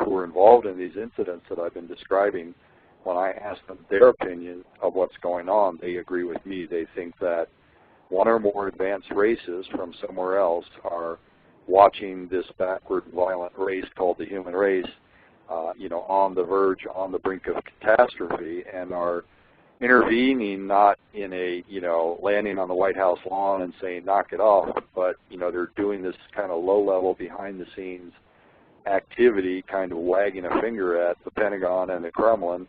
who were involved in these incidents that I've been describing, when I ask them their opinion of what's going on, they agree with me. They think that one or more advanced races from somewhere else are watching this backward, violent race called the human race, you know, on the verge, on the brink of catastrophe, and are intervening not in a, you know, landing on the White House lawn and saying, knock it off, but, you know, they're doing this kind of low-level, behind-the-scenes activity, kind of wagging a finger at the Pentagon and the Kremlin,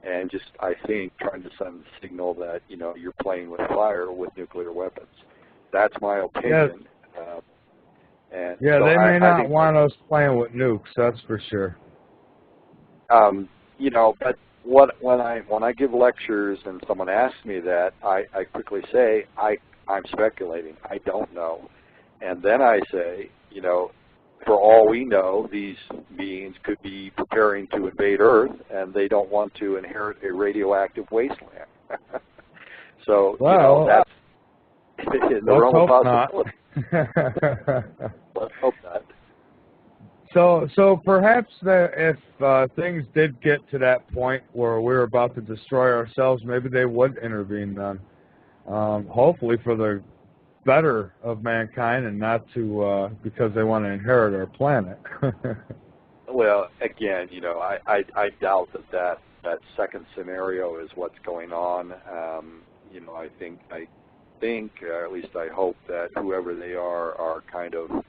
and just, I think, trying to send the signal that, you know, you're playing with fire with nuclear weapons. That's my opinion. Yes. And yeah, so they may I not want us playing with nukes, that's for sure. You know, but when I give lectures and someone asks me that, I quickly say I'm speculating. I don't know. And then I say, you know, for all we know, these beings could be preparing to invade Earth, and they don't want to inherit a radioactive wasteland. So, well, you know, that's in the realm of possibility. Let's hope not. So perhaps if things did get to that point where we're about to destroy ourselves, maybe they would intervene then. Hopefully for the better of mankind, and not to because they want to inherit our planet. Well, again, you know, I doubt that second scenario is what's going on. You know, I think, or at least I hope that whoever they are kind of,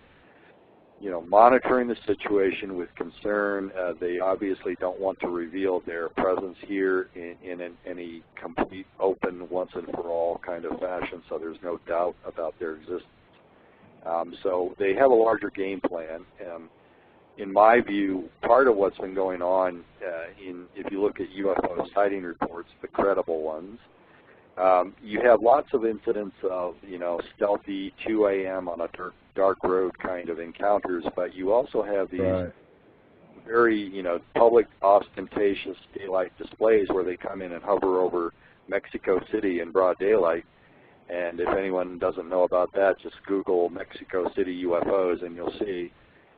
you know, monitoring the situation with concern. They obviously don't want to reveal their presence here in any complete, open, once and for all kind of fashion, so there's no doubt about their existence. So they have a larger game plan. In my view, part of what's been going on, if you look at UFO sighting reports, the credible ones, you have lots of incidents of, you know, stealthy 2 a.m. on a dark road kind of encounters, but you also have these very, you know, public, ostentatious daylight displays where they come in and hover over Mexico City in broad daylight. And if anyone doesn't know about that, just Google Mexico City UFOs, and you'll see,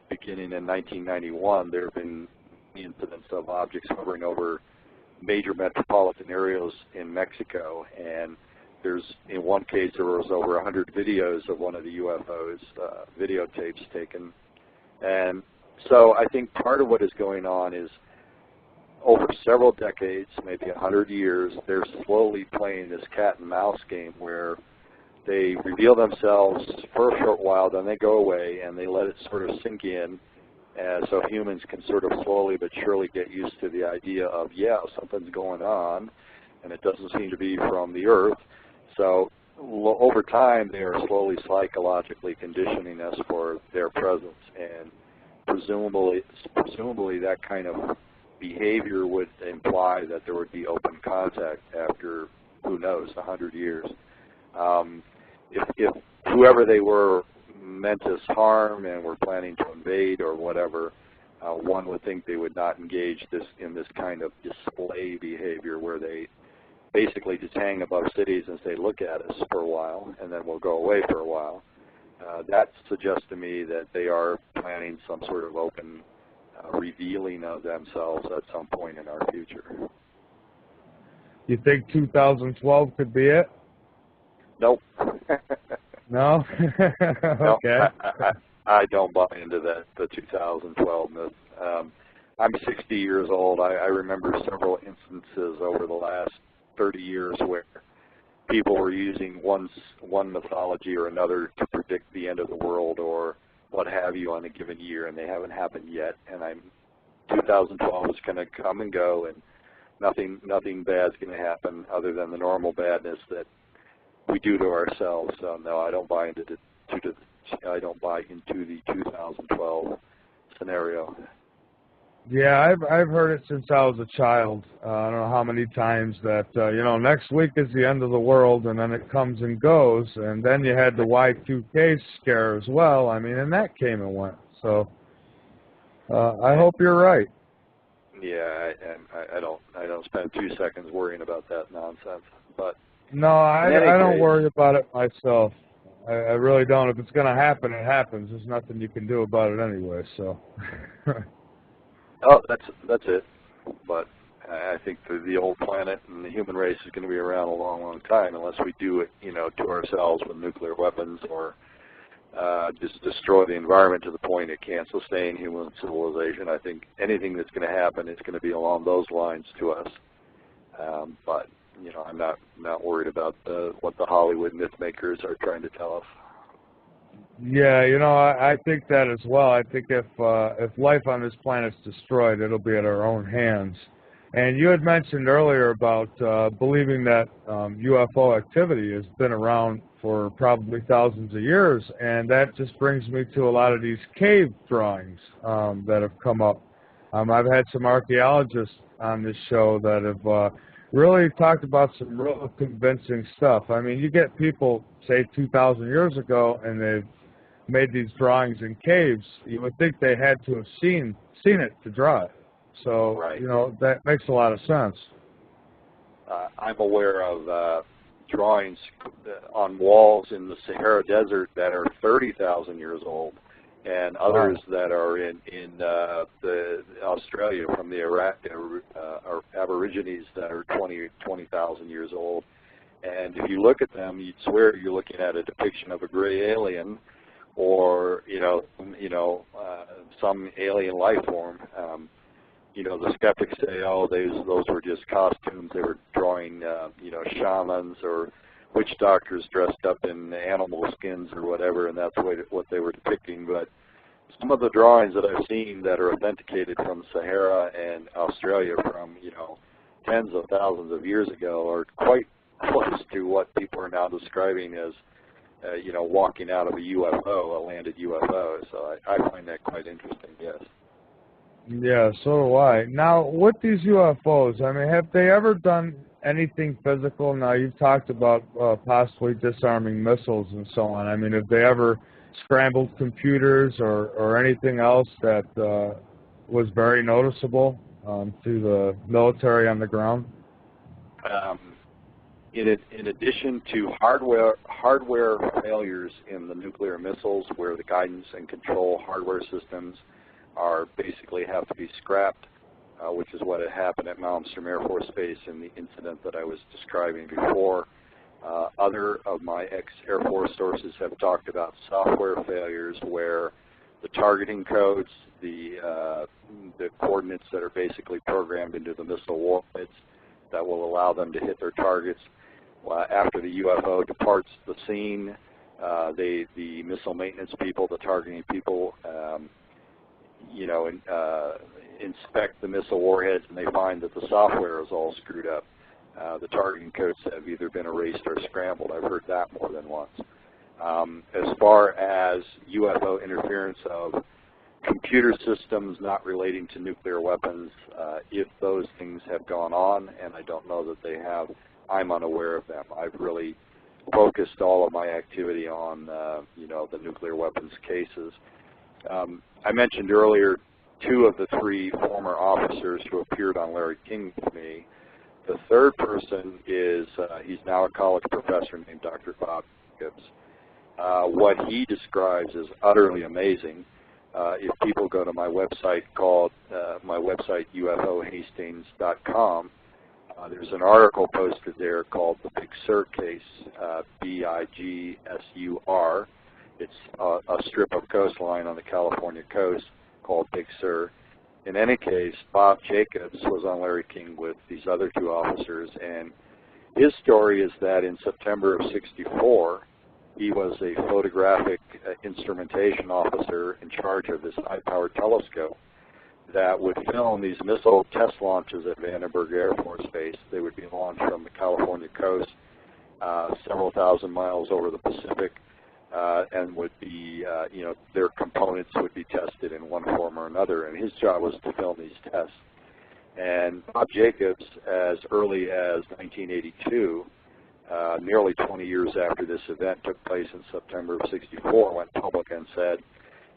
beginning in 1991, there have been incidents of objects hovering over major metropolitan areas in Mexico, and there's, in one case, there was over 100 videos of one of the UFOs, videotapes taken. And so I think part of what is going on is, over several decades, maybe 100 years, they're slowly playing this cat and mouse game where they reveal themselves for a short while, then they go away, and they let it sort of sink in, so humans can sort of slowly but surely get used to the idea of, yeah, something's going on, and it doesn't seem to be from the Earth. So over time, they are slowly psychologically conditioning us for their presence, and presumably that kind of behavior would imply that there would be open contact after, who knows, 100 years. If whoever they were meant us harm and were planning to invade or whatever, one would think they would not engage in this kind of display behavior where they basically just hang above cities and say, look at us for a while, and then we'll go away for a while. That suggests to me that they are planning some sort of open revealing of themselves at some point in our future. You think 2012 could be it? Nope. No? No, Okay. I don't buy into that, the 2012 myth. I'm 60 years old. I remember several instances over the last 30 years where people were using one mythology or another to predict the end of the world or what have you on a given year, and they haven't happened yet. And 2012 is going to come and go, and nothing bad's going to happen other than the normal badness that we do to ourselves. So no, I don't buy into the 2012 scenario. Yeah, I've heard it since I was a child. I don't know how many times that, next week is the end of the world, and then it comes and goes, and then you had the Y2K scare as well. I mean, and that came and went. So I hope you're right. Yeah, I don't spend 2 seconds worrying about that nonsense. But no, I don't worry about it myself. I really don't. If it's going to happen, it happens. There's nothing you can do about it anyway. So. Oh, that's it. But I think the old planet and the human race is going to be around a long, long time unless we do it, to ourselves with nuclear weapons or just destroy the environment to the point it can't sustain human civilization. I think anything that's going to happen is going to be along those lines to us. But I'm not worried about what the Hollywood myth makers are trying to tell us. Yeah, I think that as well. I think if life on this planet's destroyed, it'll be at our own hands. And you had mentioned earlier about believing that UFO activity has been around for probably thousands of years, and that just brings me to a lot of these cave drawings that have come up. I've had some archaeologists on this show that have really talked about some real convincing stuff. I mean, you get people, say, 2,000 years ago, and they've made these drawings in caves. You would think they had to have seen it to draw it. So, right. That makes a lot of sense. I'm aware of drawings on walls in the Sahara Desert that are 30,000 years old, and others that are in the Australia from the Aborigines that are 20,000 years old. And if you look at them, you'd swear you're looking at a depiction of a gray alien, or some alien life form. The skeptics say, oh, those were just costumes. They were drawing, shamans or witch doctors dressed up in animal skins or whatever, and that's what they were depicting. But some of the drawings that I've seen that are authenticated from Sahara and Australia from, tens of thousands of years ago are quite close to what people are now describing as, walking out of a UFO, a landed UFO. So I find that quite interesting, yes. Yeah, so do I. Now, with these UFOs, I mean, have they ever done anything physical? Now, you've talked about possibly disarming missiles and so on. I mean, have they ever scrambled computers or anything else that was very noticeable to the military on the ground? In addition to hardware failures in the nuclear missiles, where the guidance and control hardware systems are basically have to be scrapped, which is what had happened at Malmstrom Air Force Base in the incident that I was describing before. Other of my ex-Air Force sources have talked about software failures where the targeting codes, the coordinates that are basically programmed into the missile warheads that will allow them to hit their targets. After the UFO departs the scene, the missile maintenance people, the targeting people, inspect the missile warheads, and they find that the software is all screwed up. The targeting codes have either been erased or scrambled. I've heard that more than once. As far as UFO interference of computer systems not relating to nuclear weapons, if those things have gone on, and I don't know that they have, I'm unaware of them. I've really focused all of my activity on, the nuclear weapons cases. I mentioned earlier 2 of the 3 former officers who appeared on Larry King with me. The third person is, he's now a college professor named Dr. Bob Gibbs. What he describes is utterly amazing. If people go to my website UFOhastings.com, There's an article posted there called the Big Sur case, Bigsur. It's a strip of coastline on the California coast called Big Sur. In any case, Bob Jacobs was on Larry King with these other two officers, and his story is that in September of '64, he was a photographic instrumentation officer in charge of this high-powered telescope that would film these missile test launches at Vandenberg Air Force Base. They would be launched from the California coast, several thousand miles over the Pacific, and would be, their components would be tested in one form or another. And his job was to film these tests. And Bob Jacobs, as early as 1982, nearly 20 years after this event took place in September of '64, went public and said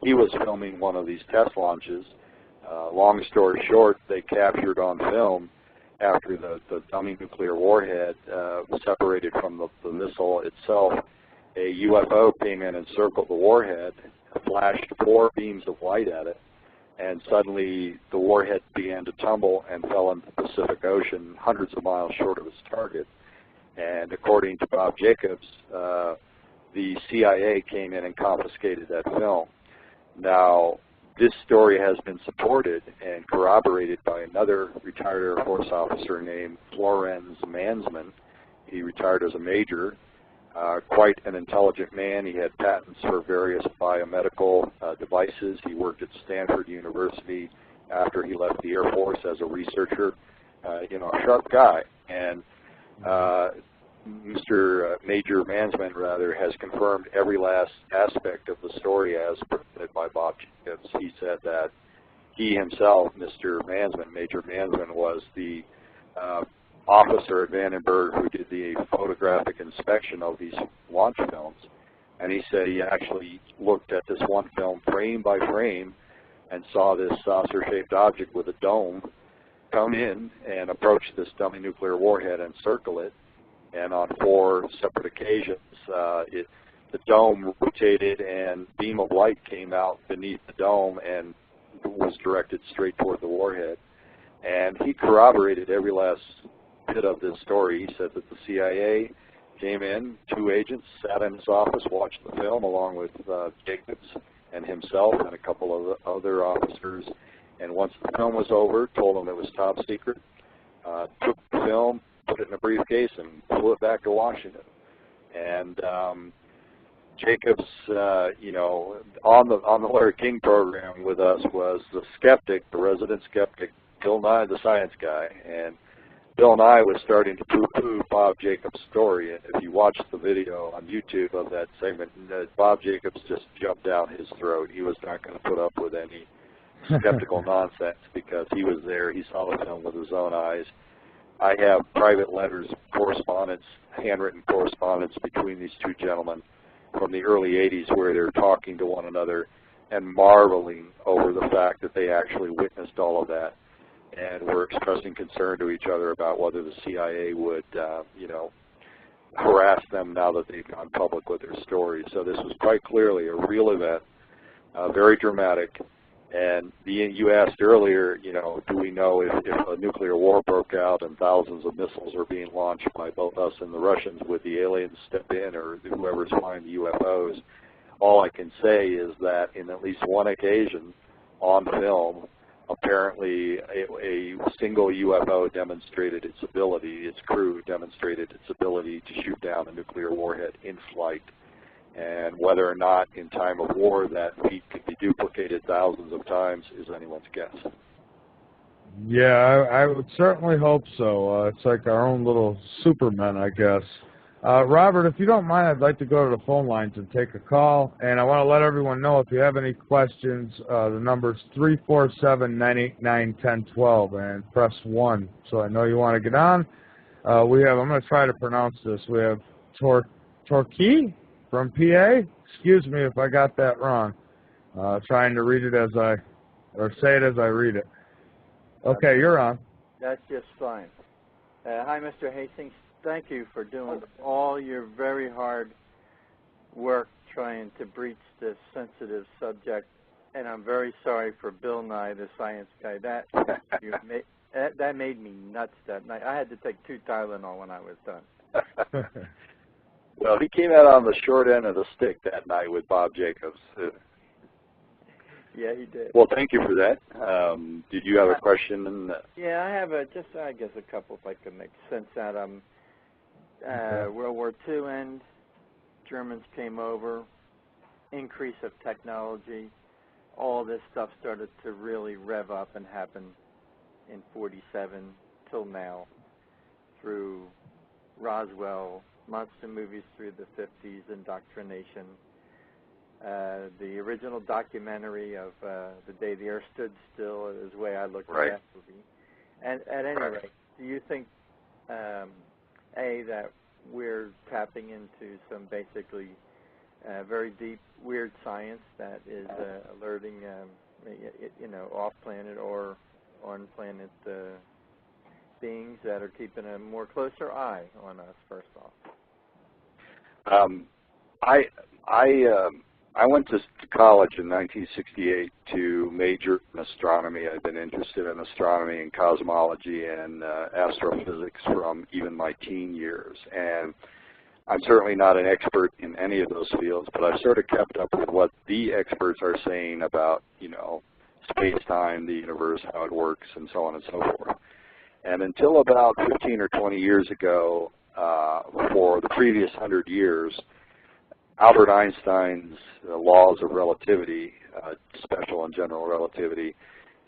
he was filming one of these test launches. Long story short, they captured on film after the dummy nuclear warhead was separated from the missile itself. A UFO came in and circled the warhead, flashed 4 beams of light at it, and suddenly the warhead began to tumble and fell into the Pacific Ocean hundreds of miles short of its target. And according to Bob Jacobs, the CIA came in and confiscated that film. Now, this story has been supported and corroborated by another retired Air Force officer named Florenz Mansman. He retired as a major, quite an intelligent man. He had patents for various biomedical devices. He worked at Stanford University after he left the Air Force as a researcher. A sharp guy. And Mr. Major Mansman, has confirmed every last aspect of the story as presented by Bob Jacobs. He said that he himself, Mr. Mansman, Major Mansman, was the officer at Vandenberg who did the photographic inspection of these launch films. And he said he actually looked at this one film frame by frame and saw this saucer-shaped object with a dome come in and approach this dummy nuclear warhead and circle it. And on 4 separate occasions, the dome rotated and a beam of light came out beneath the dome and was directed straight toward the warhead. And he corroborated every last bit of this story. He said that the CIA came in, 2 agents, sat in his office, watched the film along with Jacobs and himself and a couple of other officers. And once the film was over, told them it was top secret, took the film, put it in a briefcase, and flew it back to Washington. And Jacobs, on the Larry King program with us was the skeptic, the resident skeptic, Bill Nye, the science guy. And Bill Nye was starting to poo-poo Bob Jacobs' story. And if you watch the video on YouTube of that segment, Bob Jacobs just jumped down his throat. He was not going to put up with any skeptical nonsense because he was there. He saw the film with his own eyes. I have private letters, correspondence, handwritten correspondence between these 2 gentlemen from the early '80s where they're talking to one another and marveling over the fact that they actually witnessed all of that. And were expressing concern to each other about whether the CIA would, harass them now that they've gone public with their stories. So this was quite clearly a real event, very dramatic. And you asked earlier, do we know if a nuclear war broke out and thousands of missiles are being launched by both us and the Russians, would the aliens step in or whoever's flying the UFOs? All I can say is that in at least one occasion on film, apparently a single UFO demonstrated its ability, its crew demonstrated its ability to shoot down a nuclear warhead in flight. And whether or not in time of war that feat could be duplicated thousands of times is anyone's guess. Yeah, I would certainly hope so. It's like our own little supermen, I guess. Robert, if you don't mind, I'd like to go to the phone lines and take a call. And I want to let everyone know if you have any questions, the number's 347-989-1012 and press 1. So I know you want to get on. I'm going to try to pronounce this. We have Torquay from PA. Excuse me if I got that wrong. Trying to read it say it as I read it. Okay, you're on. That's just fine. Hi, Mr. Hastings. Thank you for doing all your very hard work trying to breach this sensitive subject. And I'm very sorry for Bill Nye, the science guy. That made me nuts that night. I had to take 2 Tylenol when I was done. Well, he came out on the short end of the stick that night with Bob Jacobs. Yeah, he did. Well, thank you for that. Did you have a question? Yeah, I have I guess a couple if I could make sense out of them. World War II end, Germans came over, increase of technology, all this stuff started to really rev up and happen in 47 till now through Roswell, monster movies through the 50s, indoctrination, the original documentary of The Day the Earth Stood Still is the way I look at that movie. And at any rate, do you think, that we're tapping into some basically very deep, weird science that is alerting, off-planet or on-planet beings that are keeping a more closer eye on us, first off? I went to college in 1968 to major in astronomy. I've been interested in astronomy and cosmology and astrophysics from even my teen years. And I'm certainly not an expert in any of those fields, but I've sort of kept up with what the experts are saying about, space-time, the universe, how it works, and so on and so forth. And until about 15 or 20 years ago, for the previous 100 years, Albert Einstein's laws of relativity, special and general relativity,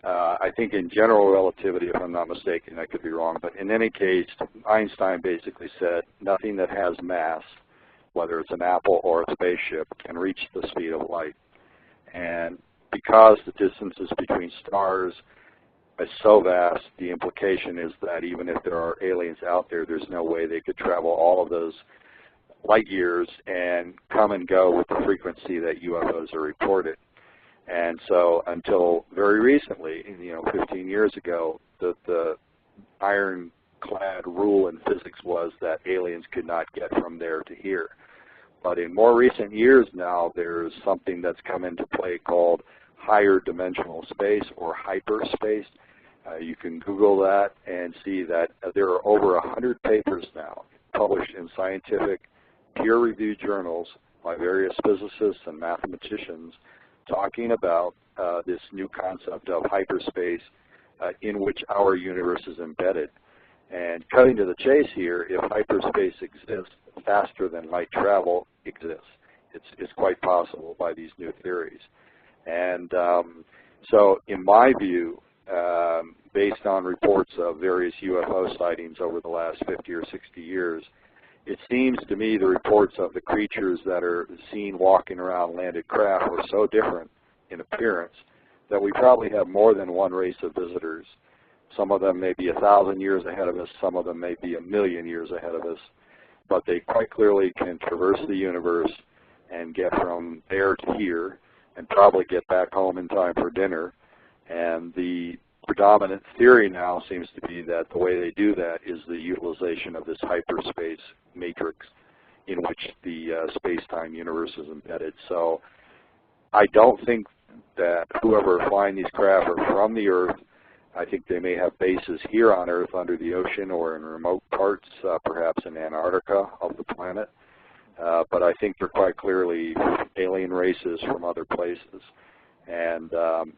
I think in general relativity, if I'm not mistaken, I could be wrong, but in any case, Einstein basically said nothing that has mass, whether it's an apple or a spaceship, can reach the speed of light. And because the distances between stars is so vast, the implication is that even if there are aliens out there, there's no way they could travel all of those light years and come and go with the frequency that UFOs are reported. And so until very recently, 15 years ago, the ironclad rule in physics was that aliens could not get from there to here. But in more recent years now, there's something that's come into play called higher dimensional space or hyperspace. You can Google that and see that there are over 100 papers now published in scientific peer-reviewed journals by various physicists and mathematicians talking about this new concept of hyperspace in which our universe is embedded. And cutting to the chase here, if hyperspace exists, faster than light travel exists. It's quite possible by these new theories. And so in my view, based on reports of various UFO sightings over the last 50 or 60 years, it seems to me the reports of the creatures that are seen walking around landed craft were so different in appearance that we probably have more than one race of visitors. Some of them may be 1,000 years ahead of us, some of them may be 1,000,000 years ahead of us, but they quite clearly can traverse the universe and get from there to here and probably get back home in time for dinner. And the predominant theory now seems to be that the way they do that is the utilization of this hyperspace matrix in which the space-time universe is embedded. So I don't think that whoever flying these craft are from the Earth. I think they may have bases here on Earth under the ocean or in remote parts, perhaps in Antarctica of the planet. But I think they're quite clearly alien races from other places. And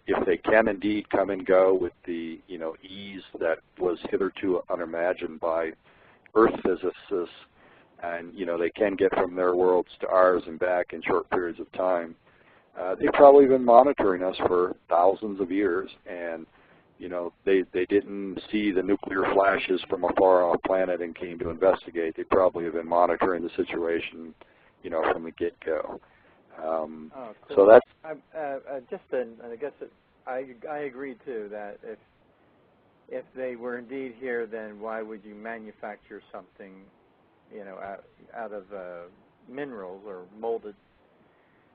if they can indeed come and go with the ease that was hitherto unimagined by Earth physicists, and they can get from their worlds to ours and back in short periods of time, they've probably been monitoring us for thousands of years, and they didn't see the nuclear flashes from a far-off planet and came to investigate. They probably have been monitoring the situation, from the get-go. Cool. So that's I guess I agree too that if they were indeed here, then why would you manufacture something, out of minerals or molded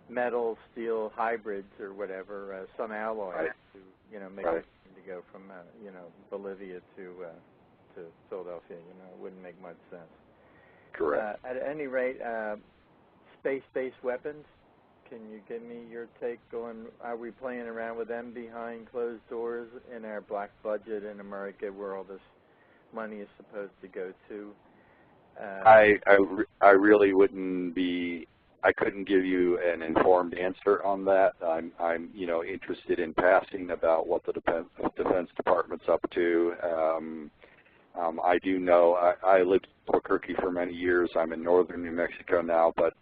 metal, steel hybrids or whatever, some alloy to make it to go from Bolivia to Philadelphia. It wouldn't make much sense. correct. At any rate, space-based weapons Can you give me your take on, are we playing around with them behind closed doors in our black budget in America where all this money is supposed to go to? I really wouldn't be. I couldn't give you an informed answer on that. I'm interested in passing about what the Defense Department's up to. I do know I lived in Albuquerque for many years. I'm in northern New Mexico now, but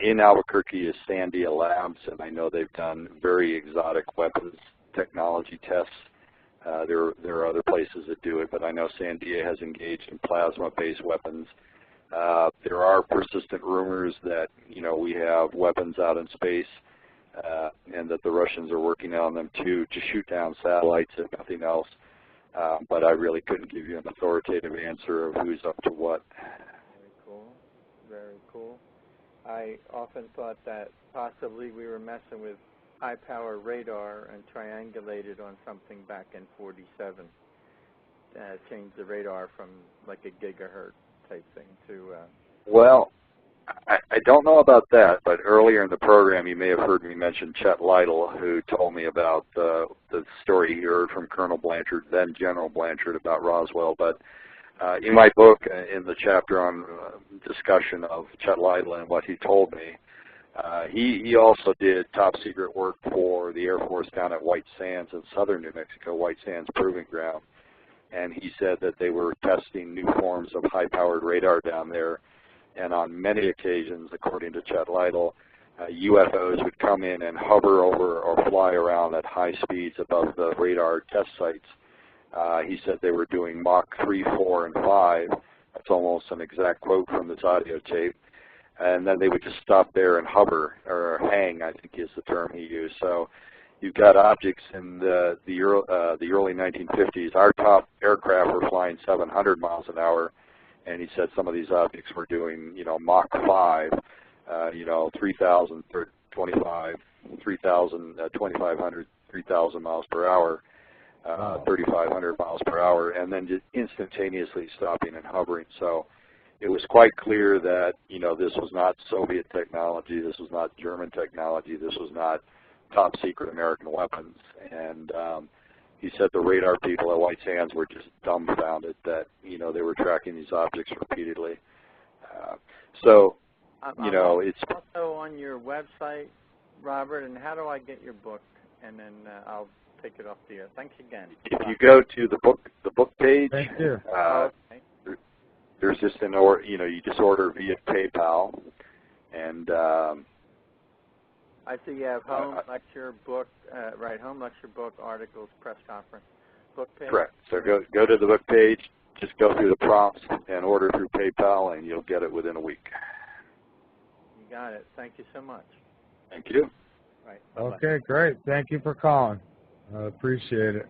in Albuquerque is Sandia Labs, and I know they've done very exotic weapons technology tests. There are other places that do it, but I know Sandia has engaged in plasma-based weapons. There are persistent rumors that we have weapons out in space, and that the Russians are working on them to shoot down satellites, if nothing else. But I really couldn't give you an authoritative answer of who's up to what. Very cool. Very cool. I often thought that possibly we were messing with high-power radar and triangulated on something back in '47. Changed the radar from like a gigahertz type thing to... Well, I don't know about that, but earlier in the program you may have heard me mention Chet Lytle, who told me about the story he heard from Colonel Blanchard, then General Blanchard, about Roswell. But in my book, in the chapter on discussion of Chet Lytle and what he told me, he also did top-secret work for the Air Force down at White Sands in southern New Mexico, White Sands Proving Ground. And he said that they were testing new forms of high-powered radar down there. And on many occasions, according to Chet Lytle, UFOs would come in and hover over or fly around at high speeds above the radar test sites. He said they were doing Mach 3, 4, and 5. That's almost an exact quote from this audio tape. And then they would just stop there and hover, or hang, I think is the term he used. So you've got objects in the early 1950s. Our top aircraft were flying 700 miles an hour, and he said some of these objects were doing, Mach 5, 3,000, 25, 3,000, 2,500, 3,000 miles per hour, 3,500 miles per hour, and then just instantaneously stopping and hovering. So it was quite clear that, this was not Soviet technology, this was not German technology, this was not top secret American weapons. And he said the radar people at White Sands were just dumbfounded that, they were tracking these objects repeatedly. It's also on your website, Robert, and how do I get your book? And then I'll take it off the air. Thanks again. If you go to the book page, Thank you. There's just you just order via PayPal, and I see you have home lecture book, home lecture book, articles, press conference, book page. Correct. So go to the book page, just go through the prompts and order through PayPal, and you'll get it within a week. You got it. Thank you so much. Thank you. Right. Okay, great. Thank you for calling. I appreciate it.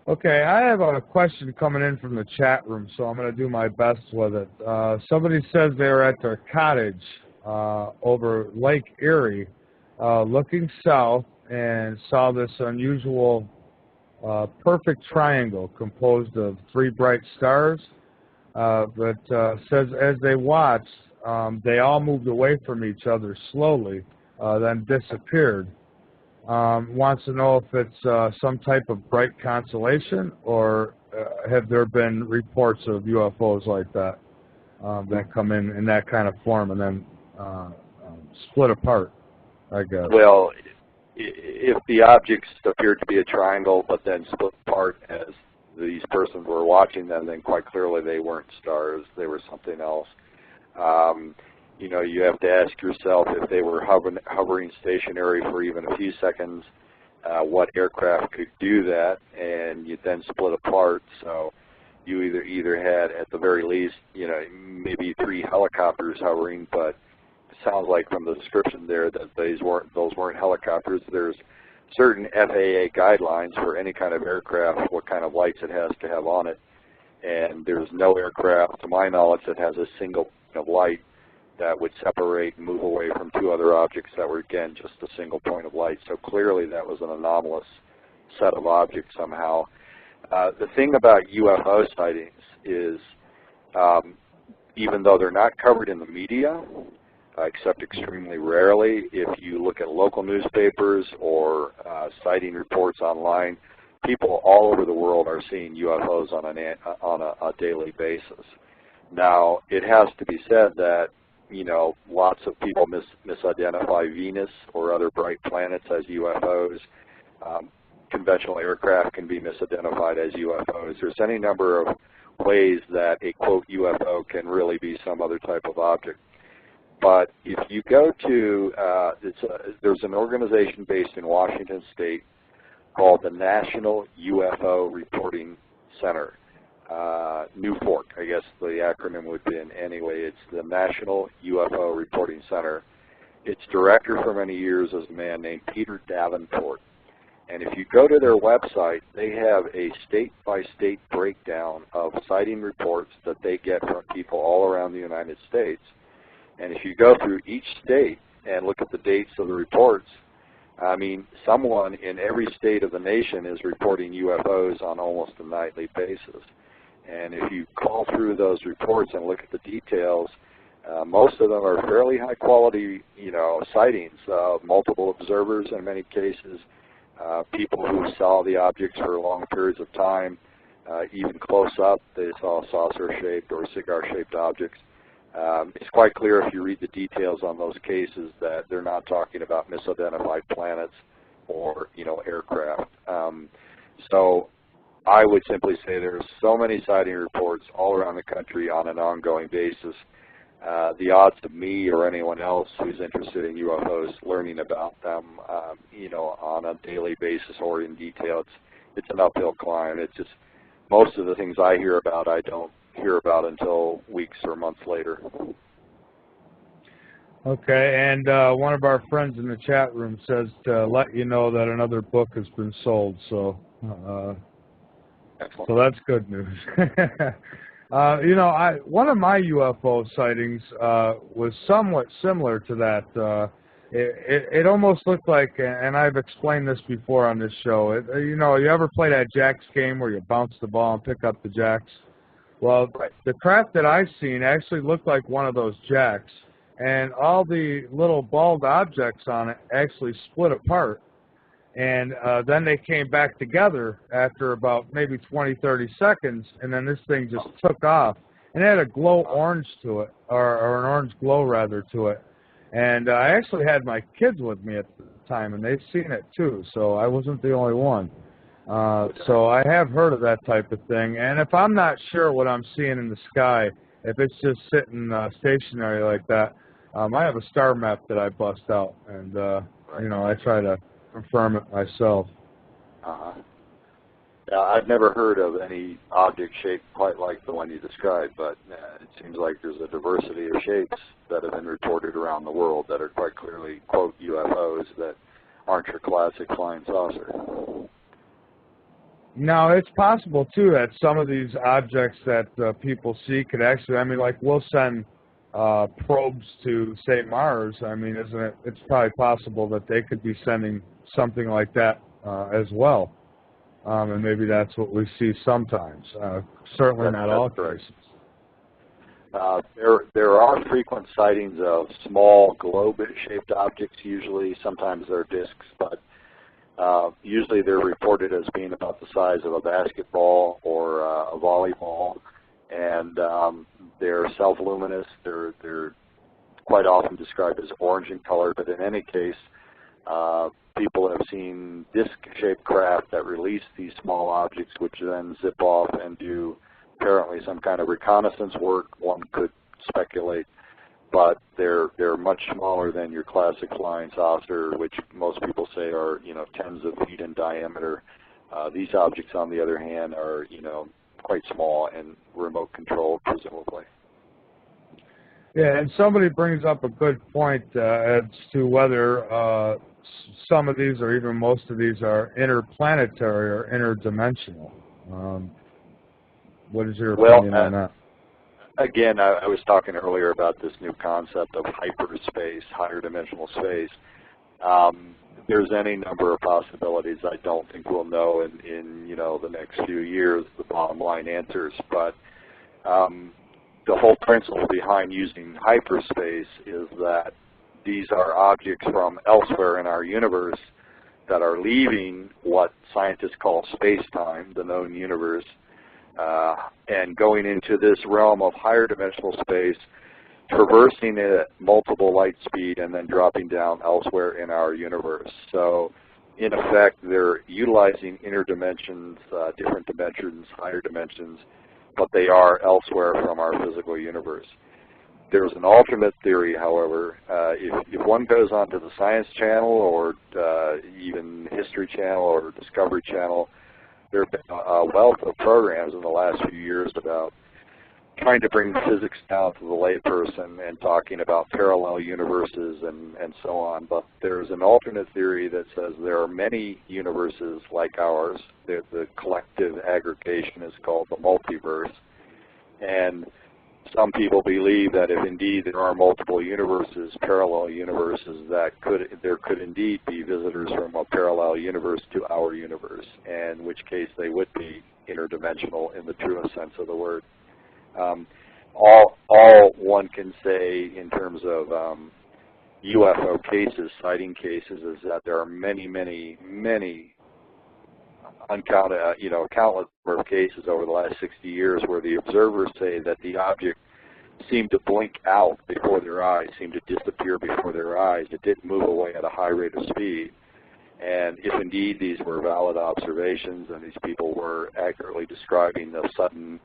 Okay, I have a question coming in from the chat room, so I'm going to do my best with it. Somebody says they were at their cottage over Lake Erie looking south and saw this unusual perfect triangle composed of 3 bright stars. But says as they watched, they all moved away from each other slowly, then disappeared. Wants to know if it's some type of bright constellation, or have there been reports of UFOs like that that come in that kind of form and then split apart, I guess. Well, if the objects appeared to be a triangle but then split apart as these persons were watching them, then quite clearly they weren't stars. They were something else. You have to ask yourself, if they were hovering stationary for even a few seconds, what aircraft could do that, and you then split apart. So you either had, at the very least, maybe 3 helicopters hovering, but it sounds like from the description there that those weren't helicopters. There's certain FAA guidelines for any kind of aircraft, what kind of lights it has to have on it, and there's no aircraft, to my knowledge, that has a single light that would separate and move away from 2 other objects that were, again, just a single point of light. So clearly that was an anomalous set of objects somehow. The thing about UFO sightings is, even though they're not covered in the media, except extremely rarely. If you look at local newspapers or sighting reports online, people all over the world are seeing UFOs on a daily basis. Now, it has to be said that, you know, lots of people misidentify Venus or other bright planets as UFOs. Conventional aircraft can be misidentified as UFOs. There's any number of ways that a, quote, UFO can really be some other type of object. But if you go to, there's an organization based in Washington State called the National UFO Reporting Center. NUFORC, I guess the acronym would be. Anyway, it's the National UFO Reporting Center. Its director for many years is a man named Peter Davenport. And if you go to their website, they have a state-by-state breakdown of sighting reports that they get from people all around the United States. And if you go through each state and look at the dates of the reports, I mean, someone in every state of the nation is reporting UFOs on almost a nightly basis. And if you call through those reports and look at the details, most of them are fairly high-quality, you know, sightings of multiple observers in many cases, people who saw the objects for long periods of time, even close up, they saw saucer-shaped or cigar-shaped objects. It's quite clear if you read the details on those cases that they're not talking about misidentified planets or, you know, aircraft. So I would simply say there's so many sighting reports all around the country on an ongoing basis. The odds of me or anyone else who's interested in UFOs learning about them, you know, on a daily basis or in detail, it's an uphill climb. It's just most of the things I hear about, I don't hear about until weeks or months later. Okay, and one of our friends in the chat room says to let you know that another book has been sold, so Excellent. so that's good news. You know, one of my UFO sightings was somewhat similar to that. It almost looked like, and I've explained this before on this show, you know, you ever play that jacks game where you bounce the ball and pick up the jacks? Well, the craft that I've seen actually looked like one of those jacks, and all the little bald objects on it actually split apart, and then they came back together after about maybe 20, 30 seconds, and then this thing just took off, and it had a glow orange to it, or an orange glow rather to it, and I actually had my kids with me at the time, and they've seen it too, so I wasn't the only one. So I have heard of that type of thing, and if I'm not sure what I'm seeing in the sky, if it's just sitting stationary like that, I have a star map that I bust out, and you know, I try to confirm it myself. Yeah, I've never heard of any object shaped quite like the one you described, but it seems like there's a diversity of shapes that have been reported around the world that are quite clearly, quote, UFOs that aren't your classic flying saucer. Now, it's possible, too, that some of these objects that people see could actually, I mean, like we'll send probes to, say, Mars. I mean, isn't it? It's probably possible that they could be sending something like that as well. And maybe that's what we see sometimes. Certainly not all cases. There are frequent sightings of small globe-shaped objects usually. Sometimes they're discs, but usually they're reported as being about the size of a basketball or a volleyball, and they're self-luminous. They're quite often described as orange in color, but in any case, people have seen disc-shaped craft that release these small objects, which then zip off and do apparently some kind of reconnaissance work, one could speculate. But they're much smaller than your classic flying saucer, which most people say are, you know, tens of feet in diameter. These objects, on the other hand, are, you know, quite small and remote controlled, presumably. Yeah, and somebody brings up a good point as to whether some of these, or even most of these, are interplanetary or interdimensional. What is your opinion on that? Again, I was talking earlier about this new concept of hyperspace, higher dimensional space. There's any number of possibilities. I don't think we'll know in you know, the next few years the bottom line answers. But the whole principle behind using hyperspace is that these are objects from elsewhere in our universe that are leaving what scientists call space-time, the known universe, and going into this realm of higher dimensional space, traversing it at multiple light speed, and then dropping down elsewhere in our universe. So, in effect, they're utilizing inner dimensions, different dimensions, higher dimensions, but they are elsewhere from our physical universe. There's an alternate theory, however. If one goes onto the Science Channel or even History Channel or Discovery Channel, there have been a wealth of programs in the last few years about trying to bring physics down to the layperson and talking about parallel universes and so on. But there's an alternate theory that says there are many universes like ours. The collective aggregation is called the multiverse. And some people believe that if indeed there are multiple universes, parallel universes, that there could indeed be visitors from a parallel universe to our universe, and in which case they would be interdimensional in the truest sense of the word. All one can say in terms of UFO cases, sighting cases, is that there are many, many, many uncounted, countless number of cases over the last 60 years where the observers say that the object seemed to blink out before their eyes, seemed to disappear before their eyes. It didn't move away at a high rate of speed. And if indeed these were valid observations and these people were accurately describing the sudden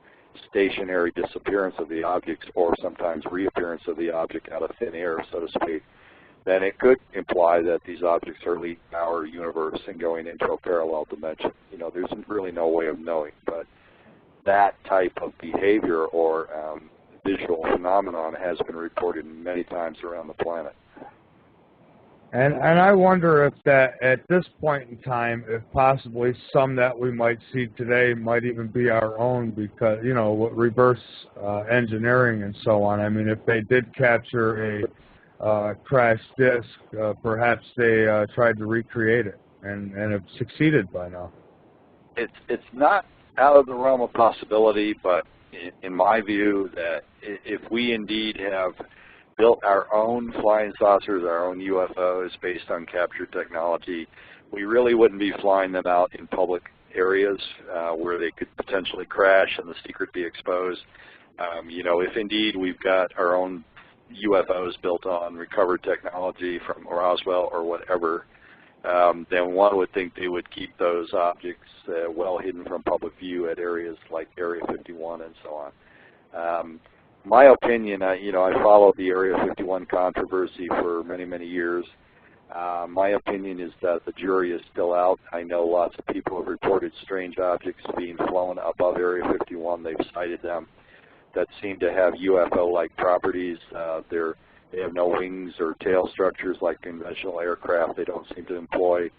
stationary disappearance of the objects or sometimes reappearance of the object out of thin air, so to speak, then it could imply that these objects are leaving our universe and going into a parallel dimension. There's really no way of knowing, but that type of behavior or visual phenomenon has been reported many times around the planet. And I wonder if that, at this point in time, if possibly some that we might see today might even be our own, because, reverse engineering and so on. I mean, if they did capture a crashed disk, perhaps they tried to recreate it and have succeeded by now. It's not out of the realm of possibility, but in my view, that if we indeed have built our own flying saucers, our own UFOs based on captured technology, we really wouldn't be flying them out in public areas where they could potentially crash and the secret be exposed. If indeed we've got our own UFOs built on recovered technology from Roswell or whatever, then one would think they would keep those objects well hidden from public view at areas like Area 51 and so on. My opinion, I followed the Area 51 controversy for many, many years. My opinion is that the jury is still out. I know lots of people have reported strange objects being flown above Area 51. They've cited them that seem to have UFO-like properties. They have no wings or tail structures like conventional aircraft. They don't seem to employ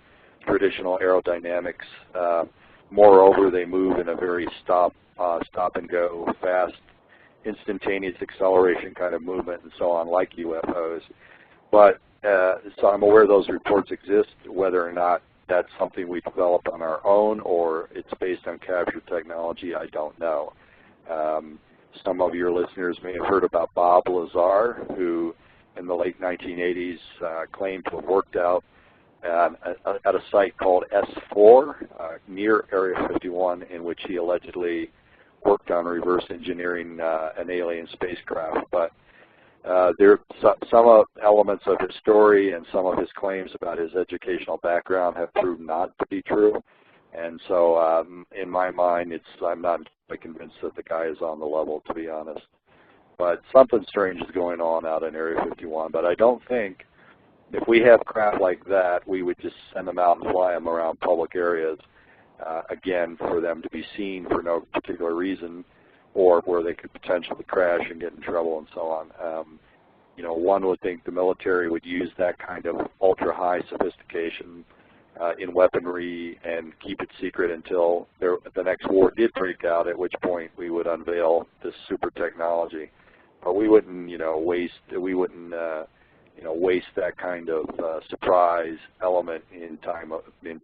traditional aerodynamics. Moreover, they move in a very stop-and-go, fast, instantaneous acceleration kind of movement and so on, like UFOs. But so I'm aware those reports exist. Whether or not that's something we developed on our own or it's based on captured technology, I don't know. Some of your listeners may have heard about Bob Lazar, who in the late 1980s claimed to have worked out at a site called S4 near Area 51, in which he allegedly worked on reverse engineering an alien spacecraft. But some elements of his story and some of his claims about his educational background have proved not to be true. And so in my mind, I'm not convinced that the guy is on the level, to be honest. But something strange is going on out in Area 51. But I don't think if we have craft like that, we would just send them out and fly them around public areas, again, for them to be seen for no particular reason, or where they could potentially crash and get in trouble and so on. One would think the military would use that kind of ultra-high sophistication in weaponry and keep it secret until the next war did break out, at which point we would unveil this super technology. But we wouldn't, waste that kind of surprise element in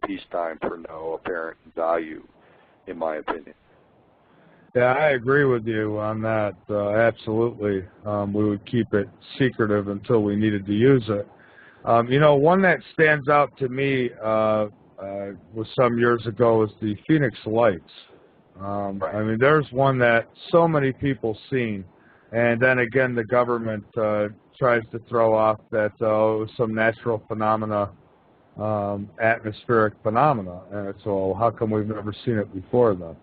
peacetime for no apparent value, in my opinion. Yeah, I agree with you on that. Absolutely. We would keep it secretive until we needed to use it. You know, one that stands out to me was some years ago was the Phoenix Lights. Right. I mean, there's one that so many people seen, and then again the government tries to throw off that it was some natural phenomena, atmospheric phenomena, and so how come we've never seen it before then?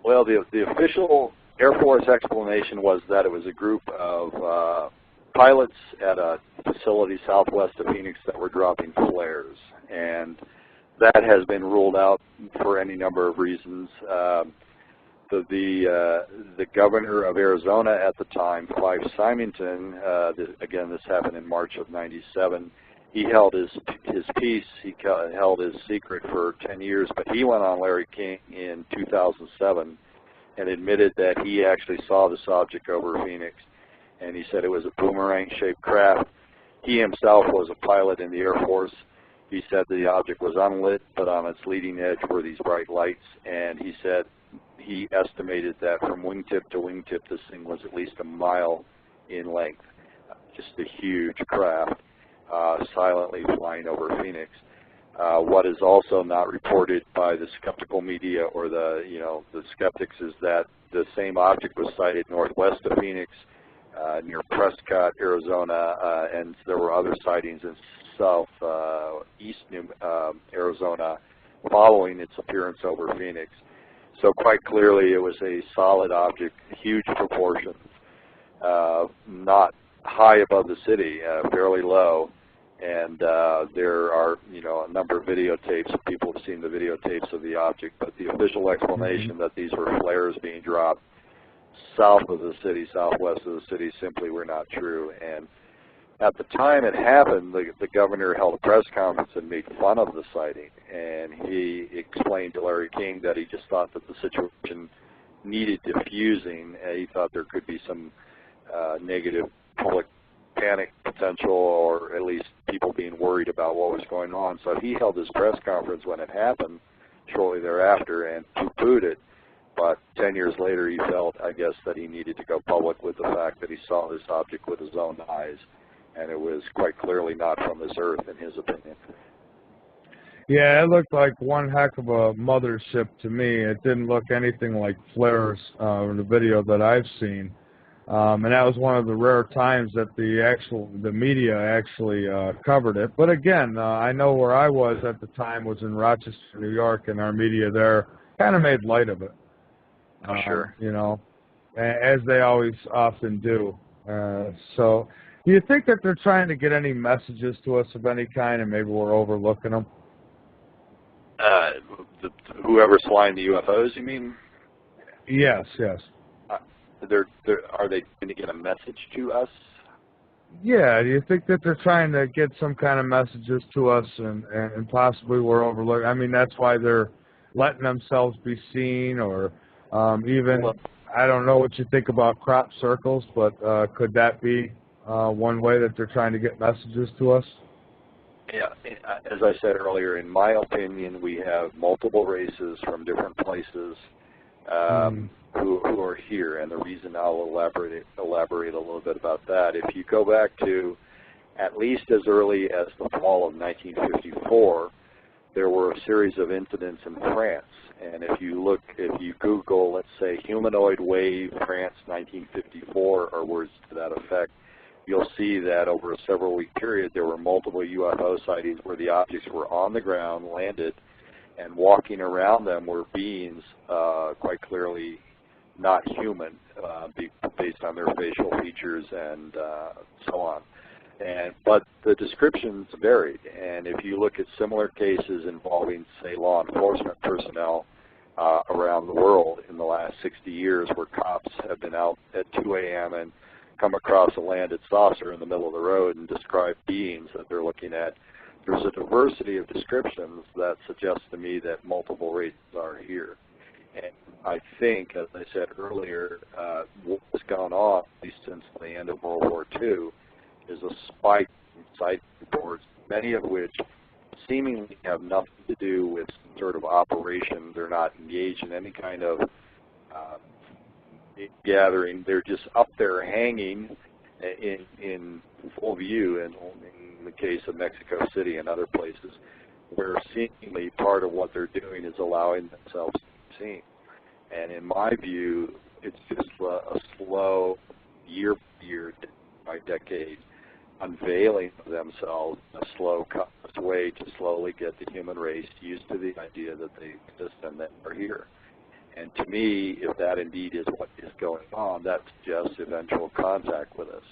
Well, the official Air Force explanation was that it was a group of pilots at a facility southwest of Phoenix that were dropping flares, and that has been ruled out for any number of reasons. The governor of Arizona at the time, Clive Symington, again this happened in March of '97. He held his peace. He held his secret for 10 years, but he went on Larry King in 2007 and admitted that he actually saw this object over Phoenix, and he said it was a boomerang-shaped craft. He himself was a pilot in the Air Force. He said the object was unlit, but on its leading edge were these bright lights, and he said he estimated that from wingtip to wingtip, this thing was at least a mile in length. Just a huge craft, silently flying over Phoenix. What is also not reported by the skeptical media or the skeptics is that the same object was sighted northwest of Phoenix, near Prescott, Arizona, and there were other sightings in southeast Arizona following its appearance over Phoenix. So quite clearly it was a solid object, huge proportions, not high above the city, fairly low, and there are a number of videotapes. People have seen the videotapes of the object, but the official explanation that these were flares being dropped south of the city, southwest of the city, simply were not true. And at the time it happened, the governor held a press conference and made fun of the sighting, and he explained to Larry King that he just thought that the situation needed diffusing. He thought there could be some negative public panic potential, or at least people being worried about what was going on. So he held his press conference when it happened shortly thereafter and poo-pooed it. But 10 years later, he felt, I guess, that he needed to go public with the fact that he saw this object with his own eyes, and it was quite clearly not from this earth, in his opinion. Yeah, it looked like one heck of a mothership to me. It didn't look anything like flares in the video that I've seen. And that was one of the rare times that the media actually covered it. But again, I know where I was at the time was in Rochester, New York, and our media there kind of made light of it. Sure. As they always often do. So, do you think that they're trying to get any messages to us of any kind, and maybe we're overlooking them? Whoever's flying the UFOs, you mean? Yes. Are they going to get a message to us? Yeah, do you think that they're trying to get some kind of messages to us, and possibly we're overlooking? I mean, that's why they're letting themselves be seen, or even, I don't know what you think about crop circles, but could that be one way that they're trying to get messages to us? Yeah, as I said earlier, in my opinion, we have multiple races from different places who are here, and the reason I'll elaborate a little bit about that. If you go back to at least as early as the fall of 1954, there were a series of incidents in France, and if you Google, let's say, humanoid wave France 1954 or words to that effect, you'll see that over a several-week period there were multiple UFO sightings where the objects were on the ground, landed, and walking around them were beings quite clearly not human, based on their facial features and so on. But the descriptions varied, and if you look at similar cases involving, say, law enforcement personnel around the world in the last 60 years, where cops have been out at 2 a.m. and come across a landed saucer in the middle of the road and describe beings that they're looking at, there's a diversity of descriptions that suggests to me that multiple races are here. And I think, as I said earlier, what's gone on, at least since the end of World War II, is a spike in sighting reports, many of which seemingly have nothing to do with some sort of operation. They're not engaged in any kind of gathering. They're just up there hanging in full view, and in the case of Mexico City and other places, where seemingly part of what they're doing is allowing themselves to be seen. And in my view, it's just a slow, year by year, by decade, unveiling of themselves in a slow, conscious way to slowly get the human race used to the idea that they exist and that they're here. And to me, if that indeed is what is going on, that suggests eventual contact with us.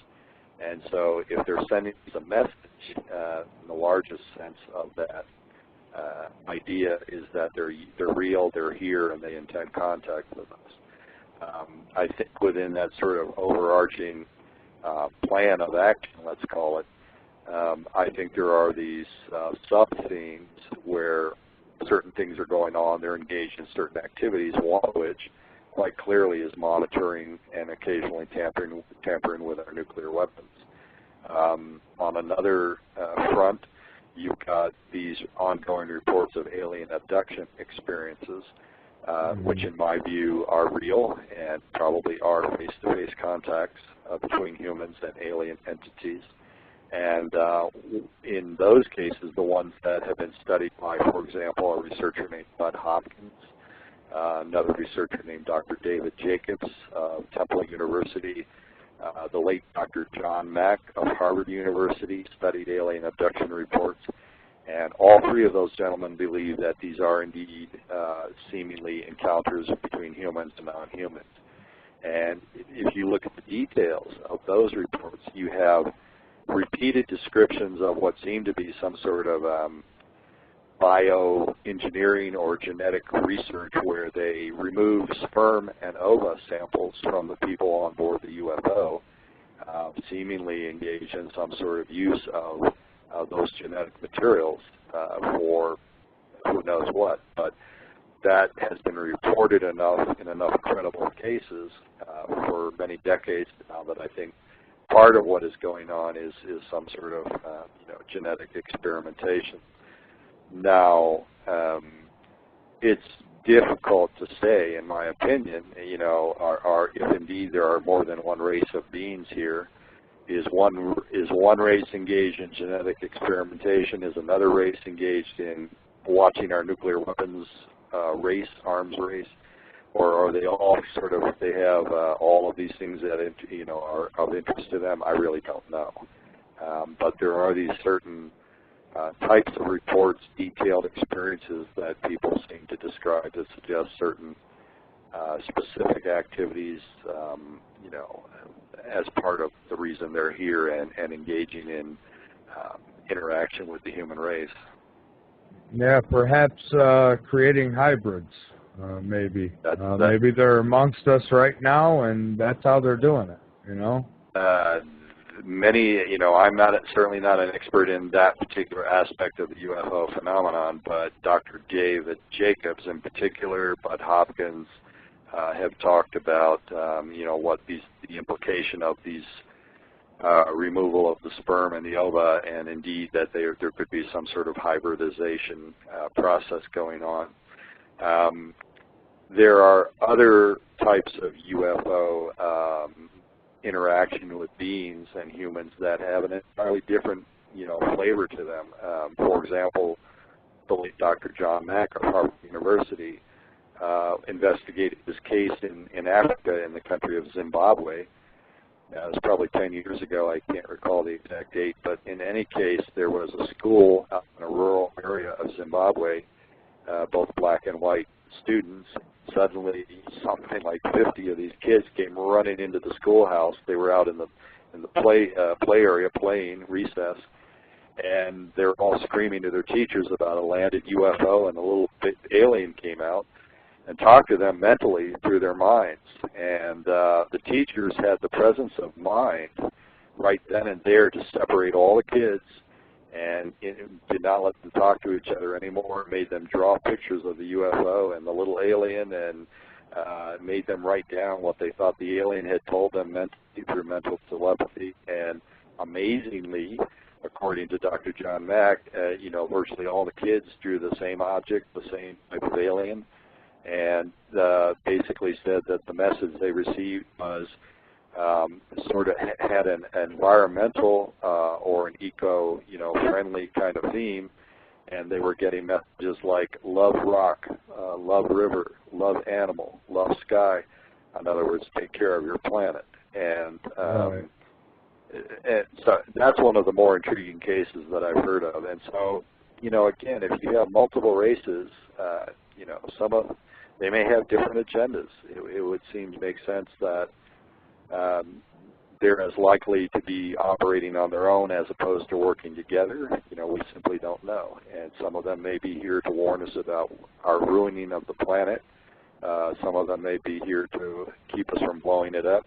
And so if they're sending us a message, in the largest sense of that idea is that they're real, they're here, and they intend contact with us. I think within that sort of overarching plan of action, let's call it, I think there are these sub-themes where certain things are going on, they're engaged in certain activities, one of which quite clearly is monitoring and occasionally tampering with our nuclear weapons. On another front, you've got these ongoing reports of alien abduction experiences, which in my view are real and probably are face-to-face contacts between humans and alien entities. And in those cases, the ones that have been studied by, for example, a researcher named Bud Hopkins, another researcher named Dr. David Jacobs of Temple University, the late Dr. John Mack of Harvard University studied alien abduction reports, and all three of those gentlemen believe that these are indeed seemingly encounters between humans and non-humans. And if you look at the details of those reports, you have repeated descriptions of what seem to be some sort of bioengineering or genetic research where they remove sperm and ova samples from the people on board the UFO, seemingly engage in some sort of use of those genetic materials for who knows what. But that has been reported enough in enough credible cases for many decades now that I think part of what is going on is some sort of genetic experimentation. Now, it's difficult to say, in my opinion, if indeed there are more than one race of beings here. Is one race engaged in genetic experimentation? Is another race engaged in watching our nuclear weapons arms race? Or are they all they have all of these things that are of interest to them? I really don't know. But there are these certain types of reports, detailed experiences that people seem to describe that suggest certain specific activities, as part of the reason they're here and engaging in interaction with the human race. Yeah, perhaps creating hybrids. Maybe maybe they're amongst us right now, and that's how they're doing it. Many, I'm certainly not an expert in that particular aspect of the UFO phenomenon, but Dr. David Jacobs in particular, Bud Hopkins, have talked about, what the implication of these removal of the sperm and the ova, and indeed that there could be some sort of hybridization process going on. There are other types of UFO interaction with beings and humans that have an entirely different, flavor to them. For example, the late Dr. John Mack of Harvard University investigated this case in Africa, in the country of Zimbabwe. It was probably 10 years ago. I can't recall the exact date, but in any case, there was a school out in a rural area of Zimbabwe, both black and white students. Suddenly, something like 50 of these kids came running into the schoolhouse. They were out in the play area playing recess, and they were all screaming to their teachers about a landed UFO, and a little alien came out and talked to them mentally through their minds. And the teachers had the presence of mind right then and there to separate all the kids and did not let them talk to each other anymore, made them draw pictures of the UFO and the little alien, and made them write down what they thought the alien had told them mentally through mental telepathy. And amazingly, according to Dr. John Mack, virtually all the kids drew the same object, the same type of alien, and basically said that the message they received was sort of had an environmental or an eco, friendly kind of theme, and they were getting messages like love rock, love river, love animal, love sky. In other words, take care of your planet. And so that's one of the more intriguing cases that I've heard of. And so, again, if you have multiple races, they may have different agendas. It would seem to make sense that they're as likely to be operating on their own as opposed to working together. We simply don't know. And some of them may be here to warn us about our ruining of the planet. Some of them may be here to keep us from blowing it up.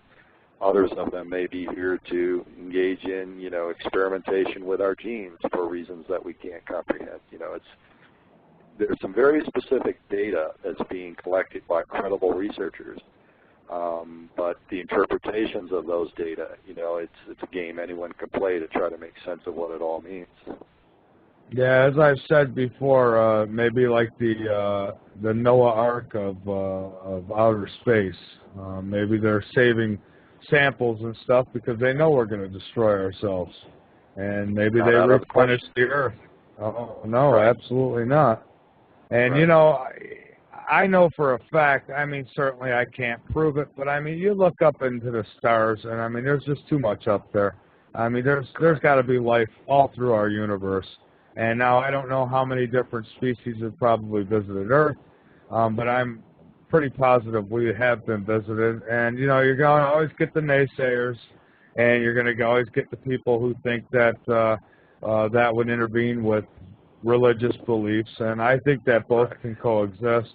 Others of them may be here to engage in, experimentation with our genes for reasons that we can't comprehend. There's some very specific data that's being collected by credible researchers. But the interpretations of those data, it's a game anyone can play to try to make sense of what it all means. Yeah, as I've said before, maybe like the Noah Ark of outer space. Maybe they're saving samples and stuff because they know we're going to destroy ourselves, and maybe they replenish the Earth. Oh, no, right. Absolutely not. And right. I know for a fact, certainly I can't prove it, but you look up into the stars, and there's just too much up there. There's got to be life all through our universe. And now I don't know how many different species have probably visited Earth, but I'm pretty positive we have been visited. And, you're going to always get the naysayers, and you're going to always get the people who think that that would intervene with religious beliefs. And I think that both can coexist.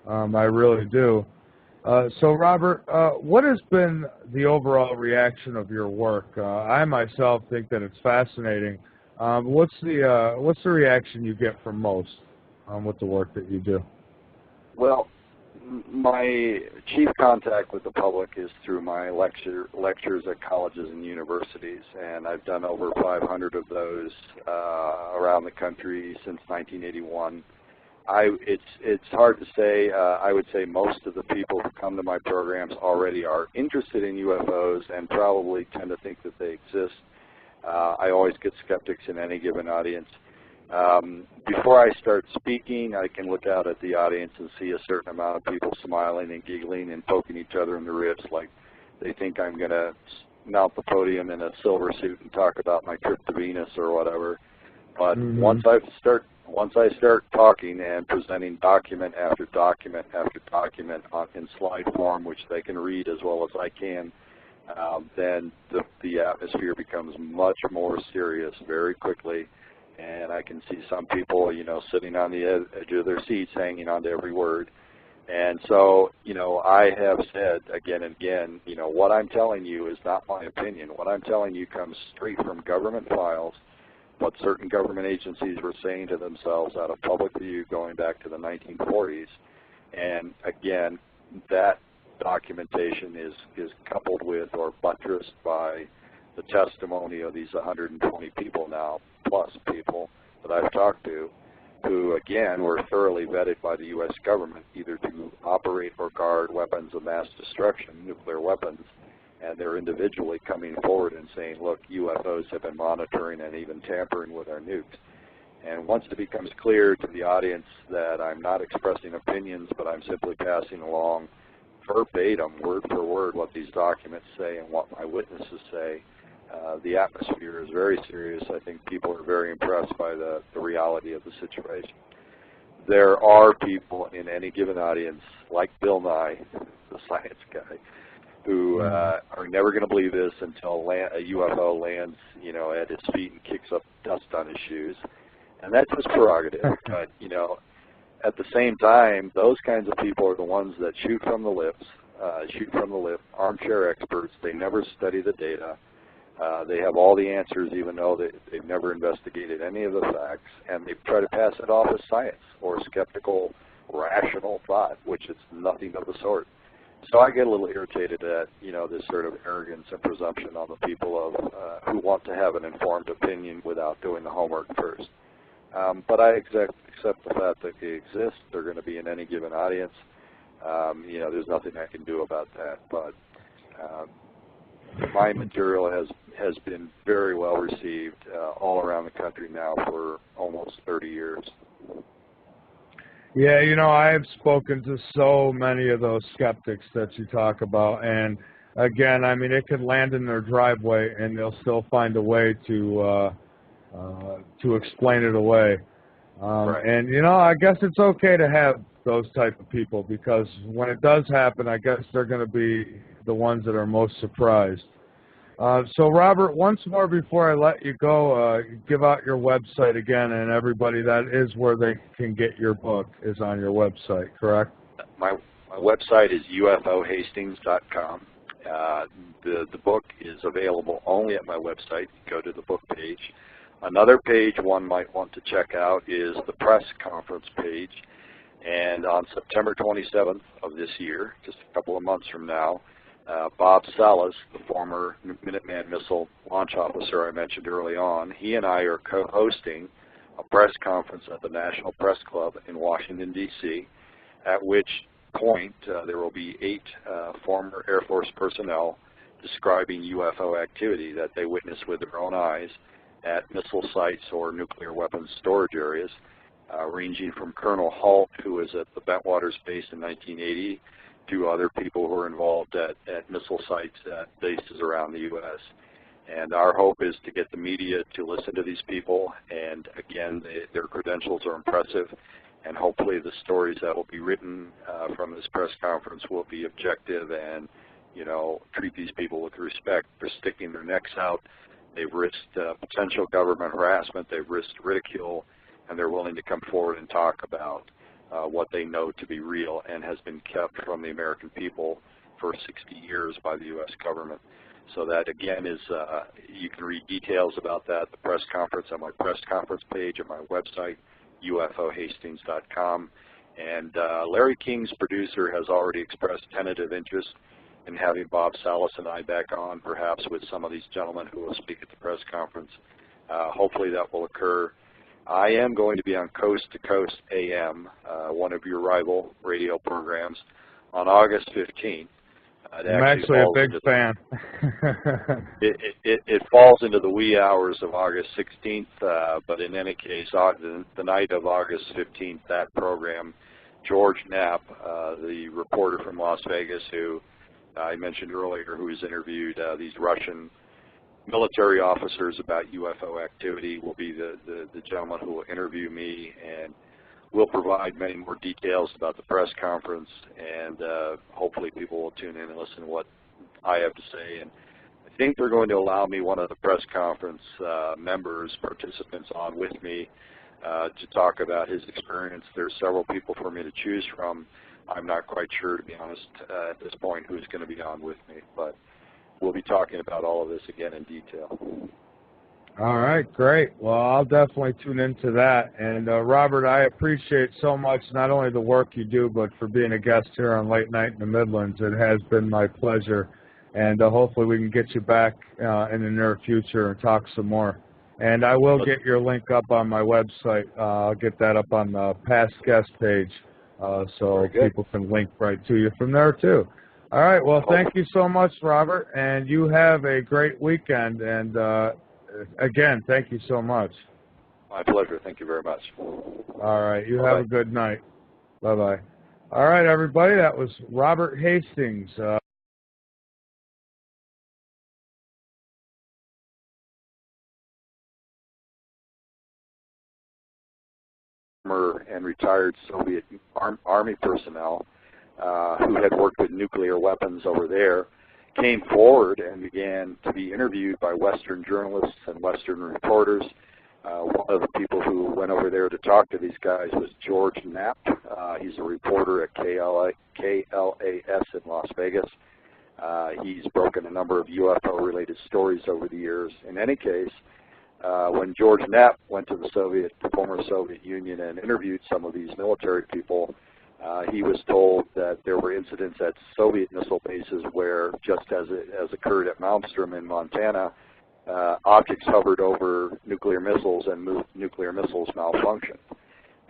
I really do. So, Robert, what has been the overall reaction of your work? I myself think that it's fascinating. What's the reaction you get from most with the work that you do? Well, my chief contact with the public is through my lectures at colleges and universities, and I've done over 500 of those around the country since 1981. It's hard to say. I would say most of the people who come to my programs already are interested in UFOs and probably tend to think that they exist. I always get skeptics in any given audience. Before I start speaking, I can look out at the audience and see a certain amount of people smiling and giggling and poking each other in the ribs like they think I'm going to mount the podium in a silver suit and talk about my trip to Venus or whatever. But once I start talking and presenting document after document after document in slide form, which they can read as well as I can, then the atmosphere becomes much more serious very quickly, and I can see some people, sitting on the edge of their seats, hanging on to every word. And so, I have said again and again, what I'm telling you is not my opinion. What I'm telling you comes straight from government files, what certain government agencies were saying to themselves out of public view going back to the 1940s. And again, that documentation is coupled with or buttressed by the testimony of these 120 people now, plus people that I've talked to, who again were thoroughly vetted by the U.S. government either to operate or guard weapons of mass destruction, nuclear weapons, and they're individually coming forward and saying, look, UFOs have been monitoring and even tampering with our nukes. And once it becomes clear to the audience that I'm not expressing opinions, but I'm simply passing along verbatim, word for word, what these documents say and what my witnesses say, the atmosphere is very serious. I think people are very impressed by the reality of the situation. There are people in any given audience, like Bill Nye, the science guy, who are never going to believe this until a UFO lands, at his feet and kicks up dust on his shoes. And that's his prerogative. But, at the same time, those kinds of people are the ones that shoot from the lip, armchair experts. They never study the data. They have all the answers, even though they've never investigated any of the facts, and they try to pass it off as science or skeptical, rational thought, which is nothing of the sort. So I get a little irritated at, this sort of arrogance and presumption on the people of who want to have an informed opinion without doing the homework first. But I accept the fact that they exist. They're going to be in any given audience. you know, there's nothing I can do about that. But my material has been very well received all around the country now for almost 30 years. Yeah, you know, I have spoken to so many of those skeptics that you talk about, and again, I mean, it could land in their driveway, and they'll still find a way to explain it away. Right. And you know, I guess it's okay to have those type of people, because when it does happen, I guess they're going to be the ones that are most surprised. So, Robert, once more before I let you go, give out your website again, and everybody, that is where they can get your book, is on your website, correct? My website is ufohastings.com. The book is available only at my website. Go to the book page. Another page one might want to check out is the press conference page. And on September 27th of this year, just a couple of months from now, Bob Salas, the former Minuteman missile launch officer I mentioned early on, he and I are co-hosting a press conference at the National Press Club in Washington, D.C., at which point there will be 8 former Air Force personnel describing UFO activity that they witnessed with their own eyes at missile sites or nuclear weapons storage areas, ranging from Colonel Halt, who was at the Bentwaters base in 1980, to other people who are involved at missile sites at bases around the U.S. And our hope is to get the media to listen to these people, and again, their credentials are impressive, and hopefully the stories that will be written from this press conference will be objective and, you know, treat these people with respect for sticking their necks out. They've risked potential government harassment, they've risked ridicule, and they're willing to come forward and talk about what they know to be real and has been kept from the American people for 60 years by the U.S. government. So that, again, is, you can read details about that, the press conference, on my press conference page at my website, ufohastings.com. And Larry King's producer has already expressed tentative interest in having Bob Salas and I back on, perhaps with some of these gentlemen who will speak at the press conference. Hopefully that will occur. I am going to be on Coast to Coast AM, one of your rival radio programs, on August 15th. I'm actually a big fan. It falls into the wee hours of August 16th, but in any case, the night of August 15th, that program, George Knapp, the reporter from Las Vegas, who I mentioned earlier, who's interviewed these Russian military officers about UFO activity, will be the gentleman who will interview me, and we'll provide many more details about the press conference, and hopefully people will tune in and listen to what I have to say. And I think they're going to allow me, one of the press conference participants on with me to talk about his experience. There's several people for me to choose from. I'm not quite sure, to be honest, at this point, who's going to be on with me, but we'll be talking about all of this again in detail. All right, great. Well, I'll definitely tune into that. And Robert, I appreciate so much not only the work you do, but for being a guest here on Late Night in the Midlands. It has been my pleasure, and hopefully we can get you back in the near future and talk some more. And I will get your link up on my website. I'll get that up on the past guest page, so people can link right to you from there too. All right, well, thank you so much, Robert, and you have a great weekend. And again, thank you so much. My pleasure. Thank you very much. All right, you have a good night. Bye-bye. All right, everybody, that was Robert Hastings. And retired Soviet Army personnel who had worked with nuclear weapons over there came forward and began to be interviewed by Western journalists and Western reporters. One of the people who went over there to talk to these guys was George Knapp. He's a reporter at KLAS in Las Vegas. He's broken a number of UFO-related stories over the years. In any case, when George Knapp went to the former Soviet Union and interviewed some of these military people, he was told that there were incidents at Soviet missile bases where, just as occurred at Malmstrom in Montana, objects hovered over nuclear missiles and nuclear missiles malfunctioned.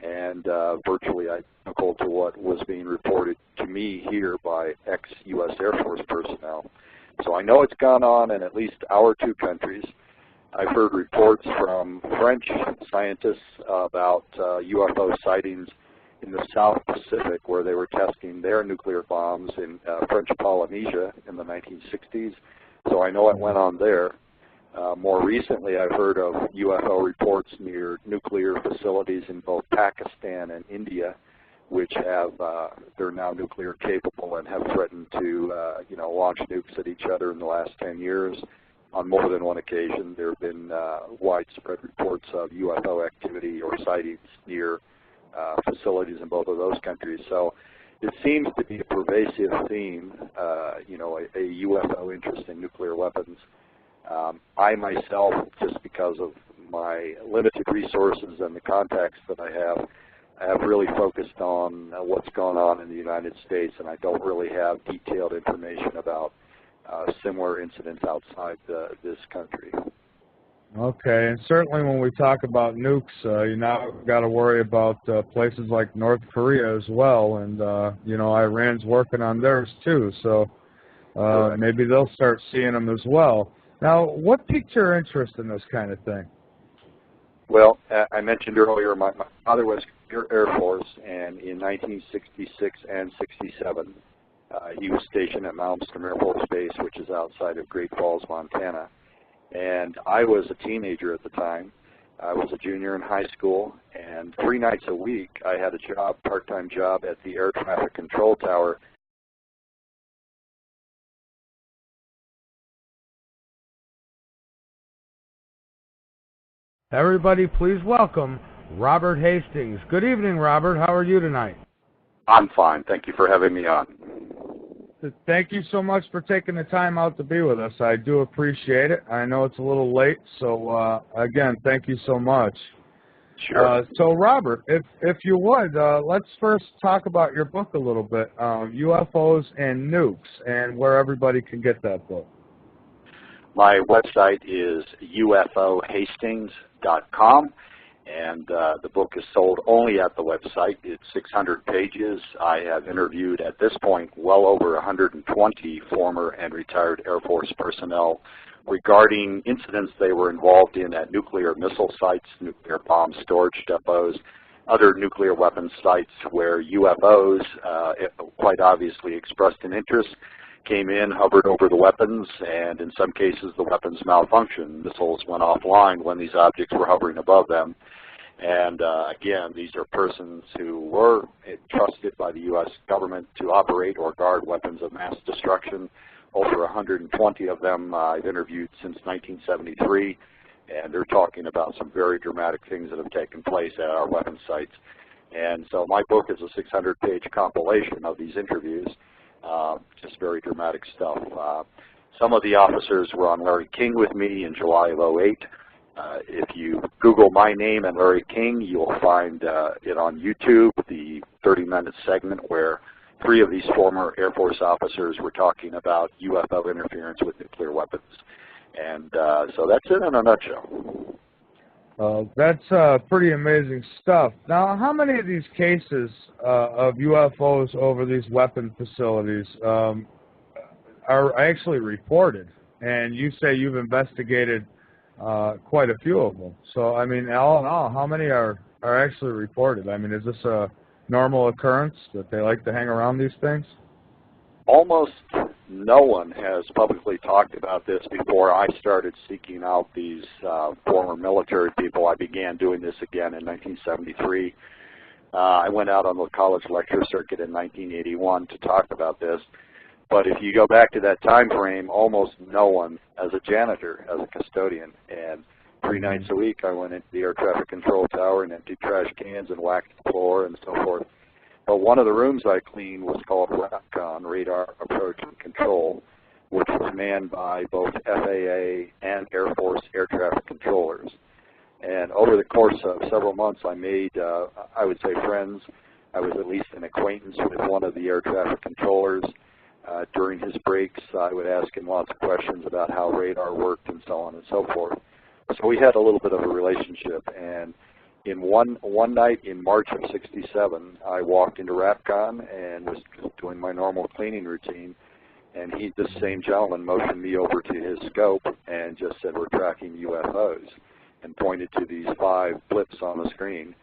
and virtually identical to what was being reported to me here by ex-U.S. Air Force personnel. So I know it's gone on in at least our two countries. I've heard reports from French scientists about UFO sightings in the South Pacific, where they were testing their nuclear bombs in French Polynesia in the 1960s. So I know it went on there. More recently, I've heard of UFO reports near nuclear facilities in both Pakistan and India, which have they're now nuclear capable and have threatened to launch nukes at each other in the last 10 years. On more than one occasion, there have been widespread reports of UFO activity or sightings near facilities in both of those countries. So it seems to be a pervasive theme, a UFO interest in nuclear weapons. I myself, just because of my limited resources and the contacts that I have really focused on what's going on in the United States, and I don't really have detailed information about similar incidents outside this country. Okay, and certainly when we talk about nukes, you now got to worry about places like North Korea as well, and Iran's working on theirs too, so maybe they'll start seeing them as well. Now, what piqued your interest in this kind of thing? Well, I mentioned earlier my father was Air Force, and in 1966 and 67, he was stationed at Malmstrom Air Force Base, which is outside of Great Falls, Montana. And I was a teenager at the time. I was a junior in high school, and 3 nights a week I had a part-time job at the Air Traffic Control Tower. Everybody, please welcome Robert Hastings. Good evening, Robert. How are you tonight? I'm fine. Thank you for having me on. Thank you so much for taking the time out to be with us. I do appreciate it. I know it's a little late, so again, thank you so much. Sure. So, Robert, if you would, let's first talk about your book a little bit, UFOs and Nukes, and where everybody can get that book. My website is ufohastings.com, and the book is sold only at the website. It's 600 pages. I have interviewed, at this point, well over 120 former and retired Air Force personnel regarding incidents they were involved in at nuclear missile sites, nuclear bomb storage depots, other nuclear weapons sites where UFOs, quite obviously expressed an interest, came in, hovered over the weapons, and in some cases the weapons malfunctioned. Missiles went offline when these objects were hovering above them. And again, these are persons who were trusted by the U.S. government to operate or guard weapons of mass destruction. Over 120 of them I've interviewed since 1973, and they're talking about some very dramatic things that have taken place at our weapons sites. And so my book is a 600-page compilation of these interviews. Just very dramatic stuff. Some of the officers were on Larry King with me in July of '08. If you Google my name and Larry King, you'll find it on YouTube, the 30-minute segment where 3 of these former Air Force officers were talking about UFO interference with nuclear weapons. And so that's it in a nutshell. That's pretty amazing stuff. Now, how many of these cases of UFOs over these weapon facilities are actually reported? And you say you've investigated quite a few of them. So, I mean, all in all, how many are actually reported? I mean, is this a normal occurrence that they like to hang around these things? Almost no one has publicly talked about this before I started seeking out these former military people. I began doing this again in 1973. I went out on the college lecture circuit in 1981 to talk about this. But if you go back to that time frame, almost no one, as a janitor, as a custodian, and 3 nights a week I went into the air traffic control tower and emptied trash cans and whacked the floor and so forth. But one of the rooms I cleaned was called RAPCON, Radar Approach and Control, which was manned by both FAA and Air Force air traffic controllers. And over the course of several months, I made, I would say, friends. I was at least an acquaintance with one of the air traffic controllers. During his breaks, I would ask him lots of questions about how radar worked and so on and so forth. So we had a little bit of a relationship, and one night in March of '67, I walked into RAPCON and was doing my normal cleaning routine, and this same gentleman motioned me over to his scope and just said, "We're tracking UFOs," and pointed to these 5 blips on the screen.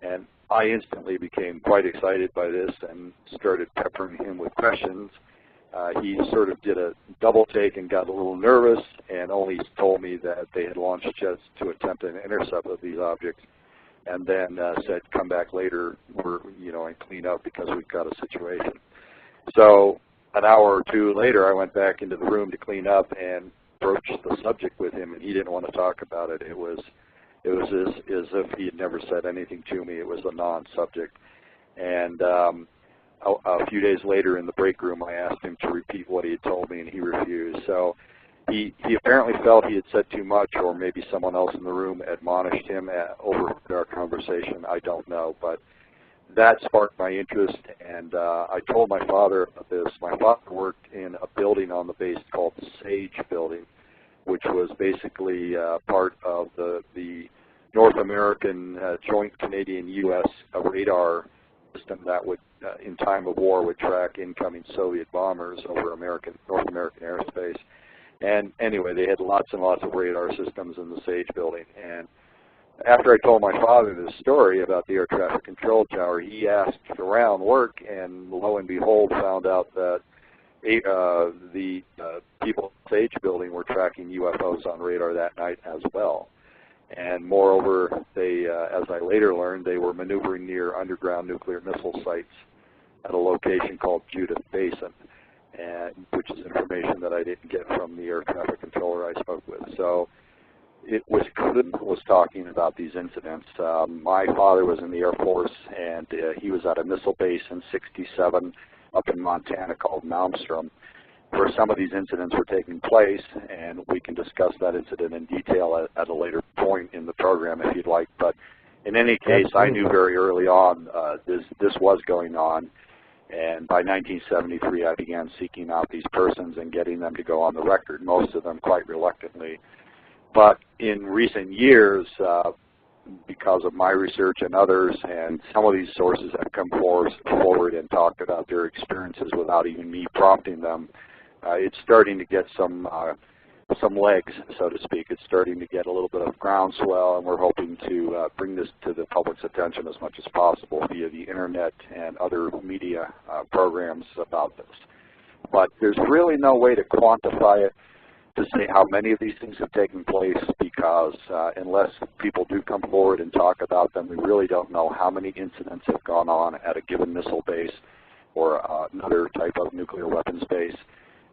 And I instantly became quite excited by this and started peppering him with questions. He sort of did a double take and got a little nervous, and only told me that they had launched jets to attempt an intercept of these objects, and then said, "Come back later, and clean up because we've got a situation." So an hour or two later, I went back into the room to clean up and broached the subject with him, and he didn't want to talk about it. It was as if he had never said anything to me. It was a non-subject. And a few days later in the break room, I asked him to repeat what he had told me, and he refused. So he apparently felt he had said too much, or maybe someone else in the room admonished him over our conversation. I don't know, but that sparked my interest, and I told my father about this. My father worked in a building on the base called the Sage Building, which was basically part of the North American joint Canadian-U.S. radar system that would, in time of war, would track incoming Soviet bombers over North American airspace. And anyway, they had lots and lots of radar systems in the Sage Building. And after I told my father this story about the air traffic control tower, he asked around work, and lo and behold, found out that the people at the Sage Building were tracking UFOs on radar that night as well. And moreover, they, as I later learned, they were maneuvering near underground nuclear missile sites at a location called Judith Basin, which is information that I didn't get from the air traffic controller I spoke with. So it was talking about these incidents. My father was in the Air Force, and he was at a missile base in '67 up in Montana called Malmstrom, where some of these incidents were taking place, and we can discuss that incident in detail at a later point in the program if you'd like. But in any case, I knew very early on this was going on, and by 1973 I began seeking out these persons and getting them to go on the record, most of them quite reluctantly. But in recent years, because of my research and others, and some of these sources have come forward and talked about their experiences without even me prompting them, it's starting to get some legs, so to speak. It's starting to get a little bit of groundswell, and we're hoping to bring this to the public's attention as much as possible via the internet and other media programs about this. But there's really no way to quantify it, to say how many of these things have taken place, because unless people do come forward and talk about them, we really don't know how many incidents have gone on at a given missile base or another type of nuclear weapons base,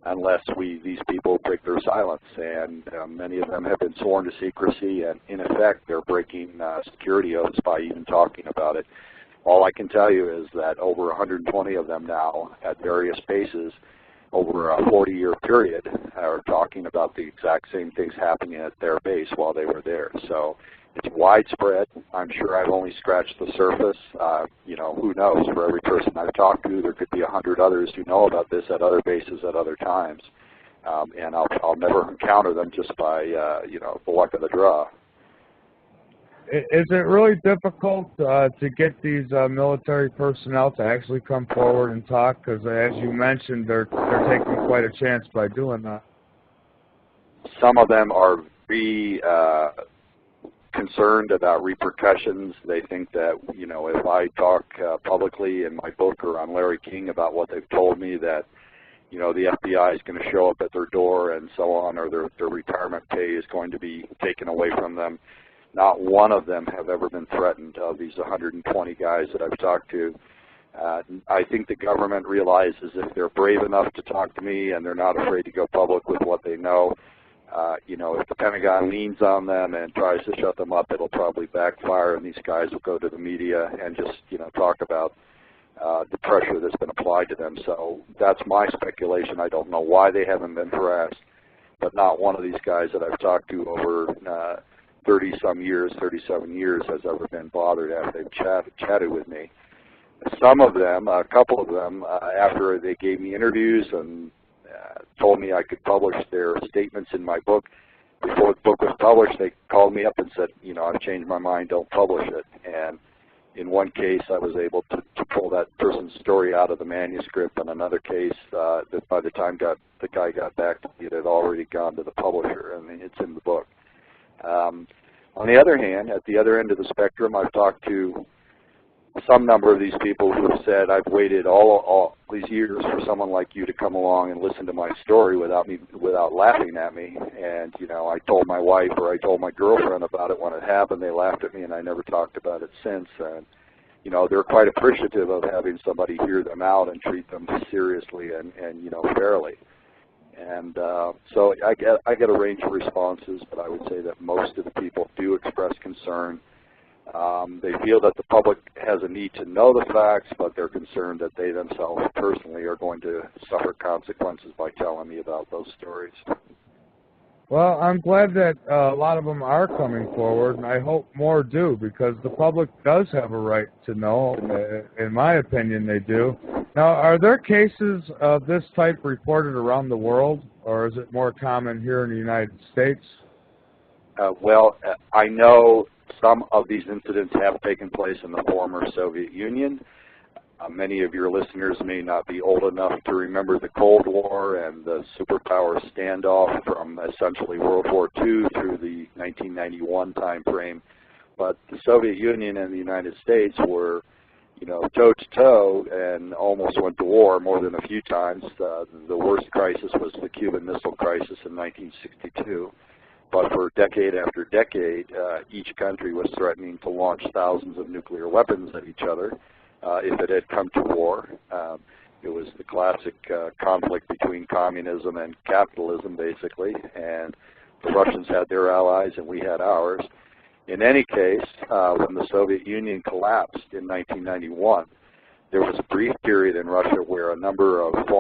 unless these people break their silence. And many of them have been sworn to secrecy, and in effect they're breaking security oaths by even talking about it. All I can tell you is that over 120 of them now at various bases over a 40-year period are talking about the exact same things happening at their base while they were there. So it's widespread. I'm sure I've only scratched the surface. Who knows? For every person I've talked to, there could be 100 others who know about this at other bases at other times. And I'll never encounter them just by, the luck of the draw. Is it really difficult to get these military personnel to actually come forward and talk? Because as you mentioned, they're taking quite a chance by doing that. Some of them are very concerned about repercussions. They think that, if I talk publicly in my book or on Larry King about what they've told me, that, the FBI is going to show up at their door and so on, or their retirement pay is going to be taken away from them. Not one of them have ever been threatened of these 120 guys that I've talked to. I think the government realizes if they're brave enough to talk to me and they're not afraid to go public with what they know, if the Pentagon leans on them and tries to shut them up, it'll probably backfire, and these guys will go to the media and just, talk about the pressure that's been applied to them. So that's my speculation. I don't know why they haven't been harassed, but not one of these guys that I've talked to over 37 years has ever been bothered after they've chatted with me. Some of them, a couple of them, after they gave me interviews and told me I could publish their statements in my book, before the book was published, they called me up and said, you know, I've changed my mind, don't publish it. And in one case, I was able to pull that person's story out of the manuscript. In another case, that by the time the guy got back to me, it had already gone to the publisher. I mean, it's in the book. On the other hand, at the other end of the spectrum, I've talked to some number of these people who have said, I've waited all these years for someone like you to come along and listen to my story without laughing at me. And, you know, I told my wife or I told my girlfriend about it when it happened. They laughed at me, and I never talked about it since. And, you know, they're quite appreciative of having somebody hear them out and treat them seriously and you know, fairly. And so I get a range of responses, but I would say that most of the people do express concern. They feel that the public has a need to know the facts, but they're concerned that they themselves personally are going to suffer consequences by telling me about those stories. Well, I'm glad that a lot of them are coming forward, and I hope more do, because the public does have a right to know. In my opinion, they do. Now, are there cases of this type reported around the world, or is it more common here in the United States? Well, I know some of these incidents have taken place in the former Soviet Union. Many of your listeners may not be old enough to remember the Cold War and the superpower standoff from essentially World War II through the 1991 time frame. But the Soviet Union and the United States were, you know, toe-to-toe and almost went to war more than a few times. The worst crisis was the Cuban Missile Crisis in 1962. But for decade after decade, each country was threatening to launch thousands of nuclear weapons at each other if it had come to war. It was the classic conflict between communism and capitalism, basically, and the Russians had their allies and we had ours. In any case, when the Soviet Union collapsed in 1991, there was a brief period in Russia where a number of former